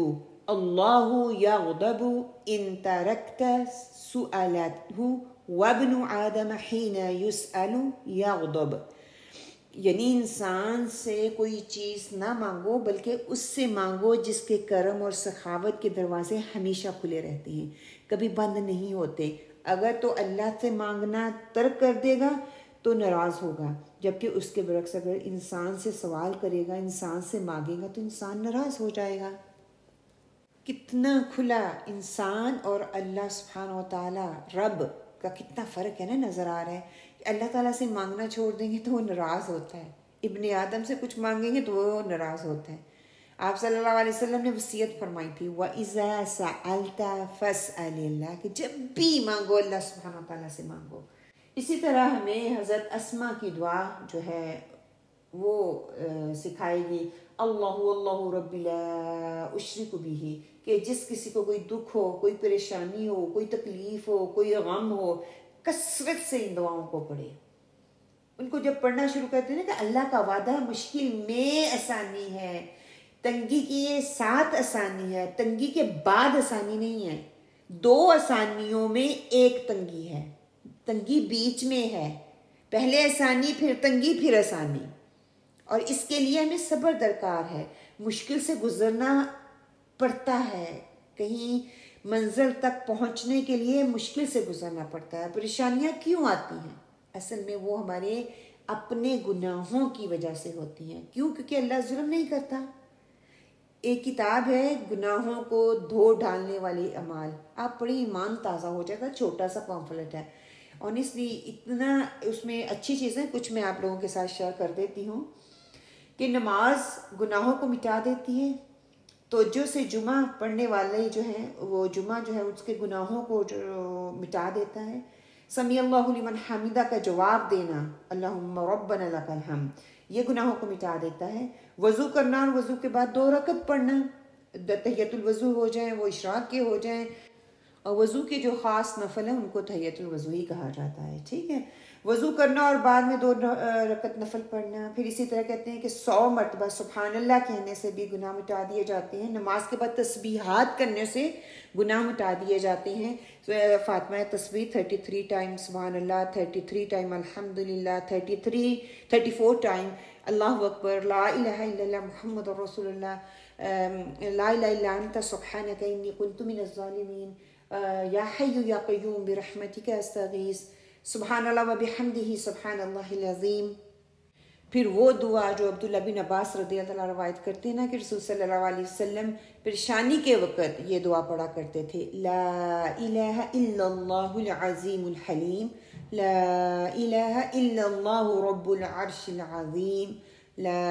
اللہ یغضب ان ترکت سؤالتہ وابن آدم حین یسأل یغضب. یعنی انسان سے کوئی چیز نہ مانگو بلکہ اس سے مانگو جس کے کرم اور سخاوت کے دروازے ہمیشہ کھلے رہتے ہیں، کبھی بند نہیں ہوتے. اگر تو اللہ سے مانگنا ترک کر دے گا تو ناراض ہوگا، جبکہ اس کے برعکس اگر انسان سے سوال کرے گا، انسان سے مانگے گا تو انسان ناراض ہو جائے گا. کتنا کھلا انسان اور اللہ سبحانہ و تعالیٰ رب کا کتنا فرق ہے نا، نظر آ رہا ہے. اللہ تعالیٰ سے مانگنا چھوڑ دیں گے تو وہ ناراض ہوتا ہے، ابن آدم سے کچھ مانگیں گے تو وہ ناراض ہوتا ہے. آپ صلی اللہ علیہ وسلم نے وصیت فرمائی تھی وَإِذَا سَأَلْتَ فَاسْأَلِ اللَّهِ، کہ جب بھی مانگو اللہ سبحانہ تعالیٰ سے مانگو. اسی طرح ہمیں حضرت اسما کی دعا جو ہے وہ سکھائے گی، اللہ اللہ رب لا اشرک بہ، کہ جس کسی کو کوئی دکھ ہو، کوئی پریشانی ہو، کوئی تکلیف ہو، کوئی غم ہو، کثرت سے ان دعاؤں کو پڑھے. ان کو جب پڑھنا شروع کرتے ہیں نا کہ اللہ کا وعدہ مشکل میں آسانی ہے، تنگی کے ساتھ آسانی ہے، تنگی کے بعد آسانی نہیں ہے، 2 آسانیوں میں ایک تنگی ہے، تنگی بیچ میں ہے، پہلے آسانی پھر تنگی پھر آسانی. اور اس کے لیے ہمیں صبر درکار ہے، مشکل سے گزرنا پڑتا ہے، کہیں منزل تک پہنچنے کے لیے مشکل سے گزرنا پڑتا ہے. پریشانیاں کیوں آتی ہیں؟ اصل میں وہ ہمارے اپنے گناہوں کی وجہ سے ہوتی ہیں. کیوں؟ کیونکہ اللہ ظلم نہیں کرتا. ایک کتاب ہے گناہوں کو دھو ڈالنے والی اعمال، آپ پڑھیں، ایمان تازہ ہو جائے گا. چھوٹا سا پامفلٹ ہے، آنیسٹلی اتنا اس میں اچھی چیزیں کچھ میں آپ لوگوں کے ساتھ شیئر کر دیتی ہوں. کہ نماز گناہوں کو مٹا دیتی ہے، توجہ سے جمعہ پڑھنے والے جو ہیں وہ جمعہ جو ہے اس کے گناہوں کو جو مٹا دیتا ہے۔ سمیع اللہ لمن حمیدہ کا جواب دینا، اللہم ربنا لک الحمد، یہ گناہوں کو مٹا دیتا ہے۔ وضو کرنا اور وضو کے بعد 2 رکعت پڑھنا، تحیۃ الوضو ہو جائیں، وہ اشراق کے ہو جائیں، اور وضو کے جو خاص نفل ہیں ان کو تحیۃ الوضو ہی کہا جاتا ہے، ٹھیک ہے۔ وضو کرنا اور بعد میں 2 رکعت نفل پڑھنا۔ پھر اسی طرح کہتے ہیں کہ 100 مرتبہ سبحان اللہ کہنے سے بھی گناہ مٹا دیے جاتے ہیں۔ نماز کے بعد تسبیحات کرنے سے گناہ مٹا دیے جاتے ہیں۔ فاطمہ تسبیح 33 ٹائم سبحان اللہ، 33 ٹائم الحمدللہ، 34 ٹائم اللہ اکبر، لا الہ الا اللہ محمد رسول اللہ، لا الہ الا انت سبحانک انی کنت من الظالمین، یا حی یا قیوم برحمتک استغیث، سبحان اللہ و بحمدہ سبحان اللہ العظیم۔ پھر وہ دعا جو عبداللہ بن عباس رضی اللہ عنہ روایت کرتے ہیں نا کہ رسول صلی اللہ علیہ وسلم پریشانی کے وقت یہ دعا پڑھا کرتے تھے، لا الہ الا اللہ العظیم الحلیم، لا الہ الا اللہ رب العرش العظیم، لا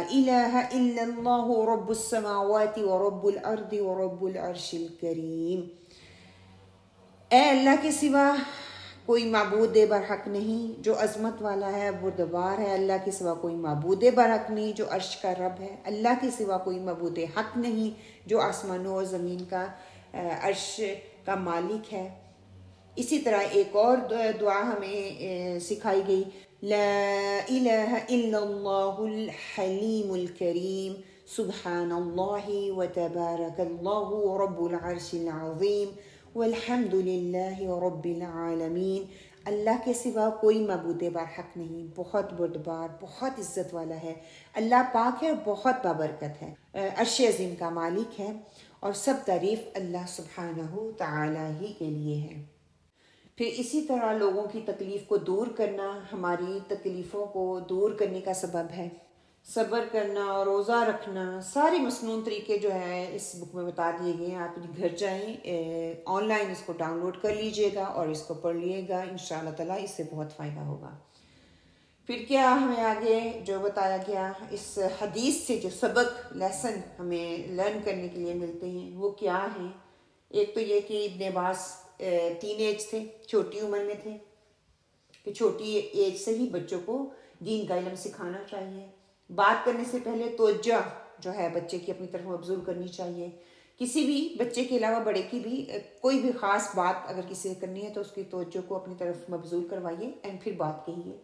الہ الا اللہ رب السماوات ورب الارض ورب العرش الکریم۔ اے اللہ کے سوا کوئی معبود برحق نہیں جو عظمت والا ہے، بردبار ہے، اللہ کے سوا کوئی معبود برحق نہیں جو عرش کا رب ہے، اللہ کے سوا کوئی معبود حق نہیں جو آسمانوں اور زمین کا عرش کا مالک ہے۔ اسی طرح ایک اور دعا ہمیں سکھائی گئی، لا الہ الا اللہ الحلیم الکریم، سبحان اللہ وتبارک اللہ رب العرش العظیم والحمد للہ رب العالمین۔ اللہ کے سوا کوئی معبود برحق نہیں، بہت بردبار، بہت عزت والا ہے، اللہ پاک ہے، بہت بابرکت ہے، عرش عظیم کا مالک ہے، اور سب تعریف اللہ سبحانہ تعالی ہی کے لیے ہے۔ پھر اسی طرح لوگوں کی تکلیف کو دور کرنا ہماری تکلیفوں کو دور کرنے کا سبب ہے۔ صبر کرنا، روزہ رکھنا، سارے مسنون طریقے جو ہیں اس بک میں بتا دیے گئے ہیں۔ آپ گھر جائیں، آن لائن اس کو ڈاؤن لوڈ کر لیجئے گا اور اس کو پڑھ لیے گا، انشاءاللہ تعالیٰ اس سے بہت فائدہ ہوگا۔ پھر کیا ہمیں آگے جو بتایا گیا اس حدیث سے جو سبق لیسن ہمیں لرن کرنے کے لیے ملتے ہیں وہ کیا ہیں؟ ایک تو یہ کہ ابن عباس ٹین ایج تھے، چھوٹی عمر میں تھے، کہ چھوٹی ایج سے ہی بچوں کو دین کا علم سکھانا چاہیے۔ بات کرنے سے پہلے توجہ جو ہے بچے کی اپنی طرف مبذول کرنی چاہیے۔ کسی بھی بچے کے علاوہ بڑے کی بھی کوئی بھی خاص بات اگر کسی سے کرنی ہے تو اس کی توجہ کو اپنی طرف مبذول کروائیے اینڈ پھر بات کہیے۔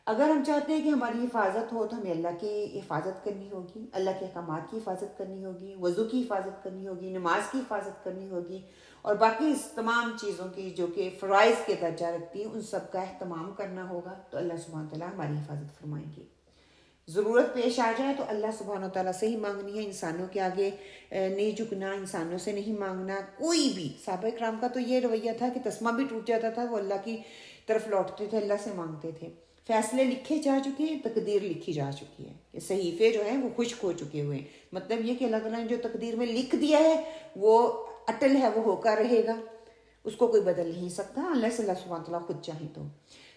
اگر ہم چاہتے ہیں کہ ہماری حفاظت ہو تو ہمیں اللہ کی حفاظت کرنی ہوگی، اللہ کے احکامات کی حفاظت کرنی ہوگی، وضو کی حفاظت کرنی ہوگی، نماز کی حفاظت کرنی ہوگی، اور باقی اس تمام چیزوں کی جو کہ فرائض کے درجہ رکھتی ہیں ان سب کا اہتمام کرنا ہوگا تو اللہ سبحانہ تعالیٰ ہماری حفاظت فرمائیں گے۔ ضرورت پیش آ جائے تو اللہ سبحانہ تعالیٰ سے ہی مانگنی ہے، انسانوں کے آگے نہیں جھکنا، انسانوں سے نہیں مانگنا کوئی بھی۔ صحابہ کرام کا تو یہ رویہ تھا کہ تسمہ بھی ٹوٹ جاتا تھا وہ اللہ کی طرف لوٹتے تھے، اللہ سے مانگتے تھے۔ فیصلے لکھے جا چکے ہیں، تقدیر لکھی جا چکی ہے، کہ صحیفے جو ہیں وہ خشک ہو چکے ہوئے ہیں، مطلب یہ کہ اللہ تعالیٰ نے جو تقدیر میں لکھ دیا ہے وہ اٹل ہے، وہ ہو کر رہے گا، اس کو کوئی بدل نہیں سکتا اللہ سے اللہ سبحانہ تعالیٰ خود چاہیں تو۔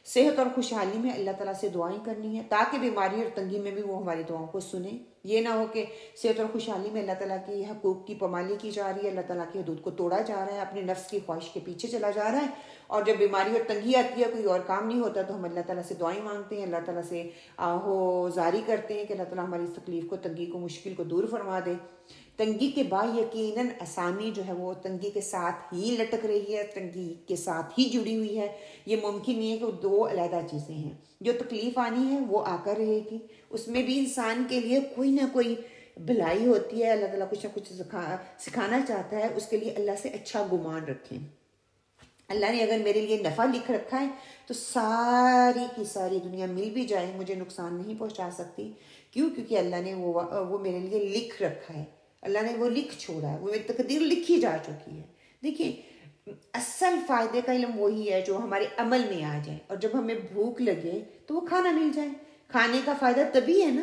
صحت اور خوشحالی میں اللہ تعالیٰ سے دعائیں کرنی ہے تاکہ بیماری اور تنگی میں بھی وہ ہماری دعاؤں کو سنیں۔ یہ نہ ہو کہ صحت اور خوشحالی میں اللہ تعالیٰ کی حقوق کی پامالی کی جا رہی ہے، اللہ تعالیٰ کی حدود کو توڑا جا رہا ہے، اپنے نفس کی خواہش کے پیچھے چلا جا رہا ہے، اور جب بیماری اور تنگی آتی ہے، کوئی اور کام نہیں ہوتا تو ہم اللہ تعالیٰ سے دعائیں مانگتے ہیں، اللہ تعالیٰ سے آہو زاری کرتے ہیں کہ اللہ تعالیٰ ہماری اس تکلیف کو، تنگی کو، مشکل کو دور فرما دے۔ تنگی کے بعد یقیناً آسانی جو ہے وہ تنگی کے ساتھ ہی لٹک رہی ہے، تنگی کے ساتھ ہی جڑی ہوئی ہے، یہ ممکن نہیں ہے کہ وہ دو علیحدہ چیزیں ہیں۔ جو تکلیف آنی ہے وہ آ کر رہے گی، اس میں بھی انسان کے لیے کوئی نہ کوئی بھلائی ہوتی ہے، اللہ تعالیٰ کچھ نہ کچھ سکھانا چاہتا ہے، اس کے لیے اللہ سے اچھا گمان رکھیں۔ اللہ نے اگر میرے لیے نفع لکھ رکھا ہے تو ساری کی ساری دنیا مل بھی جائے مجھے نقصان نہیں پہنچا سکتی، کیوں؟ کیونکہ اللہ نے وہ میرے لیے لکھ رکھا ہے، اللہ نے وہ لکھ چھوڑا ہے، وہ میری تقدیر لکھی جا چکی ہے۔ دیکھیے اصل فائدے کا علم وہی ہے جو ہمارے عمل میں آ جائے، اور جب ہمیں بھوک لگے تو وہ کھانا مل جائے۔ کھانے کا فائدہ تبھی ہے نا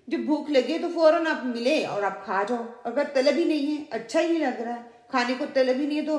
جب بھوک لگے تو فوراً آپ ملے اور آپ کھا جاؤ، اگر طلب ہی نہیں ہے، اچھا ہی نہیں لگ رہا ہے، کھانے کو طلب ہی نہیں ہے، تو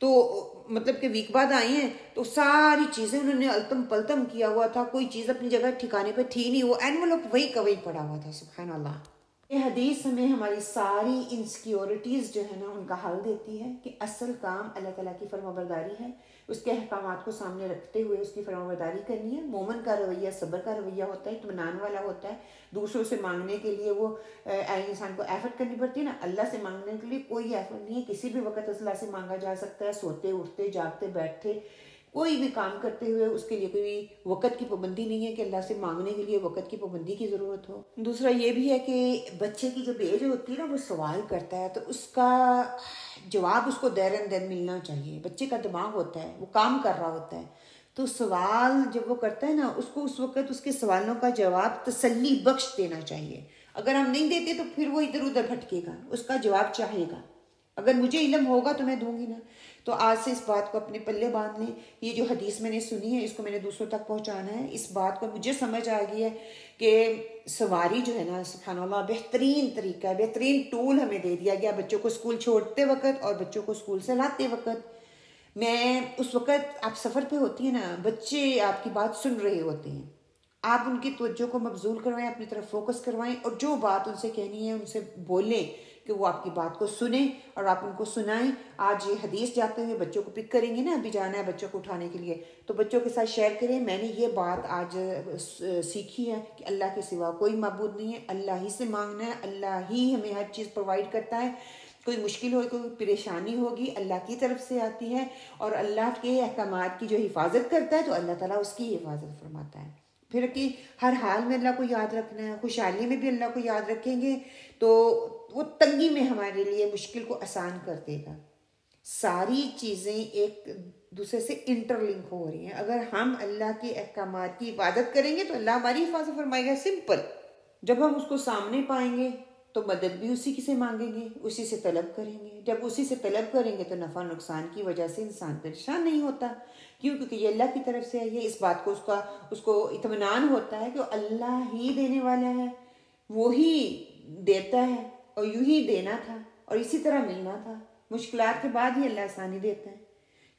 تو مطلب کہ ویک بعد آئی ہیں تو ساری چیزیں انہوں نے التم پلتم کیا ہوا تھا، کوئی چیز اپنی جگہ ٹھکانے پہ تھی نہیں، وہ اینولوپ وہی کا وہی پڑا ہوا تھا. سبحان اللہ. یہ حدیث ہمیں ہماری ساری انسیکیورٹیز جو ہے نا ان کا حل دیتی ہے کہ اصل کام اللہ تعالیٰ کی فرمانبرداری ہے، اس کے احکامات کو سامنے رکھتے ہوئے اس کی فرمانبرداری کرنی ہے. مومن کا رویہ صبر کا رویہ ہوتا ہے، اطمینان والا ہوتا ہے. دوسروں سے مانگنے کے لیے وہ انسان کو ایفرٹ کرنی پڑتی ہے نا، اللہ سے مانگنے کے لیے کوئی ایفرٹ نہیں ہے. کسی بھی وقت اللہ سے مانگا جا سکتا ہے، سوتے اٹھتے جاگتے بیٹھتے کوئی بھی کام کرتے ہوئے. اس کے لیے کوئی وقت کی پابندی نہیں ہے کہ اللہ سے مانگنے کے لیے وقت کی پابندی کی ضرورت ہو. دوسرا یہ بھی ہے کہ بچے کی جب ایج ہوتی ہے نا، وہ سوال کرتا ہے تو اس کا جواب اس کو دیر اینڈ دیر ملنا چاہیے. بچے کا دماغ ہوتا ہے، وہ کام کر رہا ہوتا ہے، تو سوال جب وہ کرتا ہے نا، اس کو اس وقت اس کے سوالوں کا جواب تسلی بخش دینا چاہیے. اگر ہم نہیں دیتے تو پھر وہ ادھر ادھر بھٹکے گا، اس کا جواب چاہے گا. اگر مجھے علم ہوگا تو میں دوں گی نا. تو آج سے اس بات کو اپنے پلے باندھ لیں. یہ جو حدیث میں نے سنی ہے اس کو میں نے دوسروں تک پہنچانا ہے. اس بات کو مجھے سمجھ آ گئی ہے کہ سواری جو ہے نا، سبحان اللہ، بہترین طریقہ ہے، بہترین ٹول ہمیں دے دیا گیا بچوں کو اسکول چھوڑتے وقت اور بچوں کو اسکول سے لاتے وقت. میں اس وقت آپ سفر پہ ہوتی ہیں نا، بچے آپ کی بات سن رہے ہوتے ہیں، آپ ان کی توجہ کو مبذول کروائیں، اپنی طرف فوکس کروائیں اور جو بات ان سے کہنی ہے ان سے بولیں کہ وہ آپ کی بات کو سنیں اور آپ ان کو سنائیں. آج یہ حدیث جاتے ہوئے بچوں کو پک کریں گے نا، ابھی جانا ہے بچوں کو اٹھانے کے لیے، تو بچوں کے ساتھ شیئر کریں میں نے یہ بات آج سیکھی ہے کہ اللہ کے سوا کوئی معبود نہیں ہے، اللہ ہی سے مانگنا ہے، اللہ ہی ہمیں ہر چیز پرووائڈ کرتا ہے. کوئی مشکل ہو، کوئی پریشانی ہوگی اللہ کی طرف سے آتی ہے، اور اللہ کے احکامات کی جو حفاظت کرتا ہے تو اللہ تعالیٰ اس کی حفاظت فرماتا ہے. پھر کہ ہر حال میں اللہ کو یاد رکھنا ہے. خوشحالی میں بھی اللہ کو یاد رکھیں گے تو وہ تنگی میں ہمارے لیے مشکل کو آسان کر دے گا. ساری چیزیں ایک دوسرے سے انٹر لنک ہو رہی ہیں. اگر ہم اللہ کے احکامات کی عبادت کریں گے تو اللہ ہماری حفاظت فرمائے گا. سمپل. جب ہم اس کو سامنے پائیں گے تو مدد بھی اسی کی سے مانگیں گے، اسی سے طلب کریں گے. جب اسی سے طلب کریں گے تو نفع نقصان کی وجہ سے انسان پریشان نہیں ہوتا. کیونکہ یہ اللہ کی طرف سے ہے. یہ اس بات کو اس کو اطمینان ہوتا ہے کہ اللہ ہی دینے والا ہے، وہی دیتا ہے اور یوں ہی دینا تھا اور اسی طرح ملنا تھا. مشکلات کے بعد ہی اللہ آسانی دیتا ہے.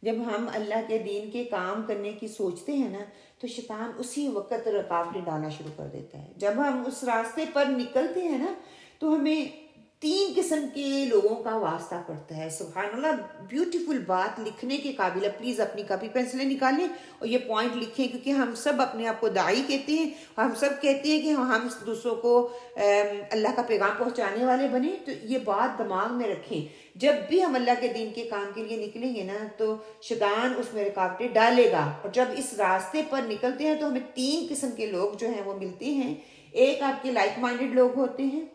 جب ہم اللہ کے دین کے کام کرنے کی سوچتے ہیں نا تو شیطان اسی وقت رکاوٹیں ڈالنا شروع کر دیتا ہے. جب ہم اس راستے پر نکلتے ہیں نا تو ہمیں 3 قسم کے لوگوں کا واسطہ پڑتا ہے. سبحان اللہ، بیوٹیفل بات لکھنے کے قابل ہے. پلیز اپنی کاپی پینسلیں نکالیں اور یہ پوائنٹ لکھیں، کیونکہ ہم سب اپنے آپ کو داعی کہتے ہیں، ہم سب کہتے ہیں کہ ہم دوسروں کو اللہ کا پیغام پہنچانے والے بنیں. تو یہ بات دماغ میں رکھیں. جب بھی ہم اللہ کے دین کے کام کے لیے نکلیں گے نا تو شیطان اس میں رکاوٹیں ڈالے گا. اور جب اس راستے پر نکلتے ہیں تو ہمیں 3 قسم کے لوگ جو ہیں وہ ملتے ہیں. ایک آپ کے لائک مائنڈڈ لوگ ہوتے ہیں،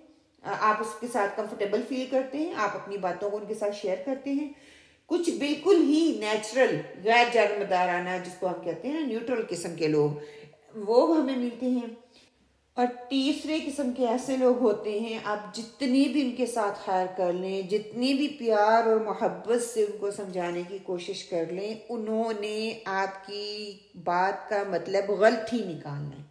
آپ اس کے ساتھ کمفرٹیبل فیل کرتے ہیں، آپ اپنی باتوں کو ان کے ساتھ شیئر کرتے ہیں. کچھ بالکل ہی نیچرل غیر جانبدارانہ جس کو ہم کہتے ہیں نیوٹرل قسم کے لوگ، وہ ہمیں ملتے ہیں. اور تیسرے قسم کے ایسے لوگ ہوتے ہیں آپ جتنی بھی ان کے ساتھ خیر کر لیں، جتنی بھی پیار اور محبت سے ان کو سمجھانے کی کوشش کر لیں، انہوں نے آپ کی بات کا مطلب غلط ہی نکالنا ہے،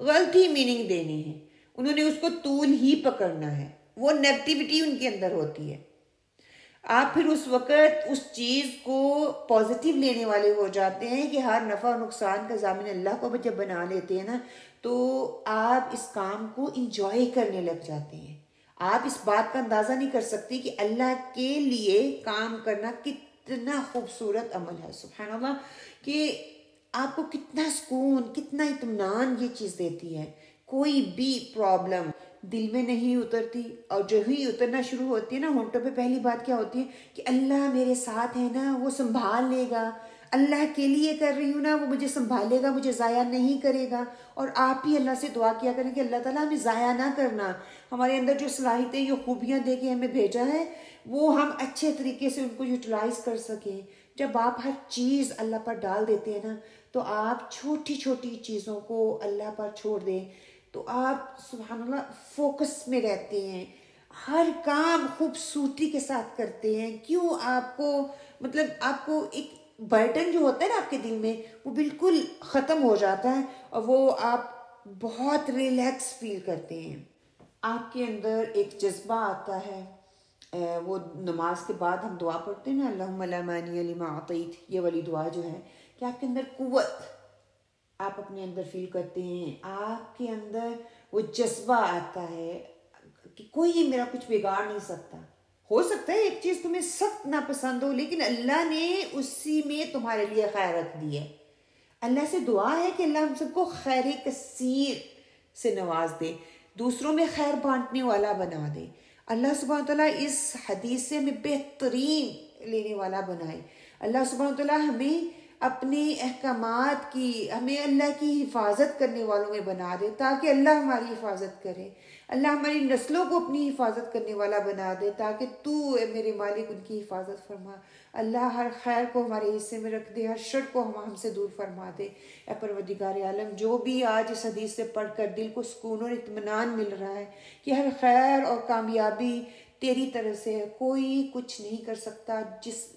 غلط ہی میننگ دینے ہیں. انہوں نے اس کو طول ہی پکڑنا ہے. وہ نیگیٹیوٹی ان کے اندر ہوتی ہے. آپ پھر اس وقت اس چیز کو پازیٹیو لینے والے ہو جاتے ہیں کہ ہر نفع و نقصان کا ضامن اللہ کو جب بنا لیتے ہیں نا تو آپ اس کام کو انجوائے کرنے لگ جاتے ہیں. آپ اس بات کا اندازہ نہیں کر سکتے کہ اللہ کے لیے کام کرنا کتنا خوبصورت عمل ہے. سبحان اللہ، کہ آپ کو کتنا سکون، کتنا اطمینان یہ چیز دیتی ہے. کوئی بھی پرابلم دل میں نہیں اترتی، اور جو ہی اترنا شروع ہوتی ہے نا ہونٹوں پہ پہلی بات کیا ہوتی ہے کہ اللہ میرے ساتھ ہے نا، وہ سنبھال لے گا. اللہ کے لیے کر رہی ہوں نا، وہ مجھے سنبھالے گا، مجھے ضائع نہیں کرے گا. اور آپ بھی اللہ سے دعا کیا کریں کہ اللہ تعالیٰ ہمیں ضائع نہ کرنا. ہمارے اندر جو صلاحیتیں، جو خوبیاں دے کے ہمیں بھیجا ہے وہ ہم اچھے طریقے سے ان کو یوٹیلائز کر سکیں. جب آپ ہر چیز اللہ پر ڈال دیتے ہیں نا تو آپ چھوٹی چھوٹی چیزوں کو اللہ پر چھوڑ دیں تو آپ سبحان اللہ فوکس میں رہتے ہیں، ہر کام خوبصورتی کے ساتھ کرتے ہیں. کیوں؟ آپ کو مطلب آپ کو ایک برڈن جو ہوتا ہے نا آپ کے دل میں وہ بالکل ختم ہو جاتا ہے اور وہ آپ بہت ریلیکس فیل کرتے ہیں. آپ کے اندر ایک جذبہ آتا ہے وہ نماز کے بعد ہم دعا پڑھتے ہیں نا، اللہم لا مانع لما اعطیت، یہ والی دعا جو ہے، کہ آپ کے اندر قوت آپ اپنے اندر فیل کرتے ہیں، آپ کے اندر وہ جذبہ آتا ہے کہ کوئی میرا کچھ بگاڑ نہیں سکتا. ہو سکتا ہے ایک چیز تمہیں سخت ناپسند ہو، لیکن اللہ نے اسی میں تمہارے لیے خیر رکھ دی ہے. اللہ سے دعا ہے کہ اللہ ہم سب کو خیر کثیر سے نواز دے، دوسروں میں خیر بانٹنے والا بنا دے. اللہ سبحانہ تعالیٰ اس حدیث سے ہمیں بہترین لینے والا بنائے. اللہ سبحانہ تعالیٰ ہمیں اپنے احکامات کی، ہمیں اللہ کی حفاظت کرنے والوں میں بنا دے، تاکہ اللہ ہماری حفاظت کرے. اللہ ہماری نسلوں کو اپنی حفاظت کرنے والا بنا دے، تاکہ تو اے میرے مالک ان کی حفاظت فرما. اللہ ہر خیر کو ہمارے حصے میں رکھ دے، ہر شر کو ہم سے دور فرما دے. اے پروردگار عالم، جو بھی آج اس حدیث سے پڑھ کر دل کو سکون اور اطمینان مل رہا ہے کہ ہر خیر اور کامیابی تیری طرف سے ہے، کوئی کچھ نہیں کر سکتا.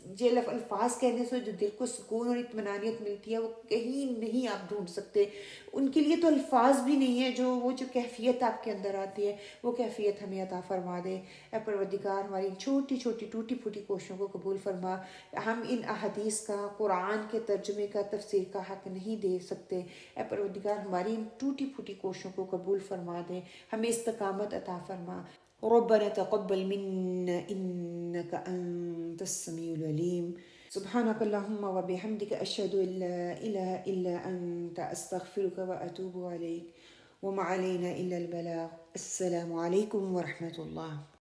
جو الفاظ کہنے سے جو دل کو سکون اور اطمینانیت ملتی ہے، وہ کہیں نہیں آپ ڈھونڈ سکتے. ان کے لیے تو الفاظ بھی نہیں ہے. وہ جو کیفیت آپ کے اندر آتی ہے، وہ کیفیت ہمیں عطا فرما دے. اے پروردگار، ہماری چھوٹی چھوٹی ٹوٹی پھوٹی کوششوں کو قبول فرما. ہم ان احادیث کا، قرآن کے ترجمے کا، تفسیر کا حق نہیں دے سکتے. اے پروردگار، ہماری ان ٹوٹی پھوٹی کوششوں کو قبول فرما دے، ہمیں استقامت عطا فرما. ربنا تقبل منا إنك أنت السميع العليم. سبحانك اللهم وبحمدك أشهد أن لا إله إلا أنت أستغفرك وأتوب عليك. وما علينا إلا البلاغ. السلام عليكم ورحمة الله.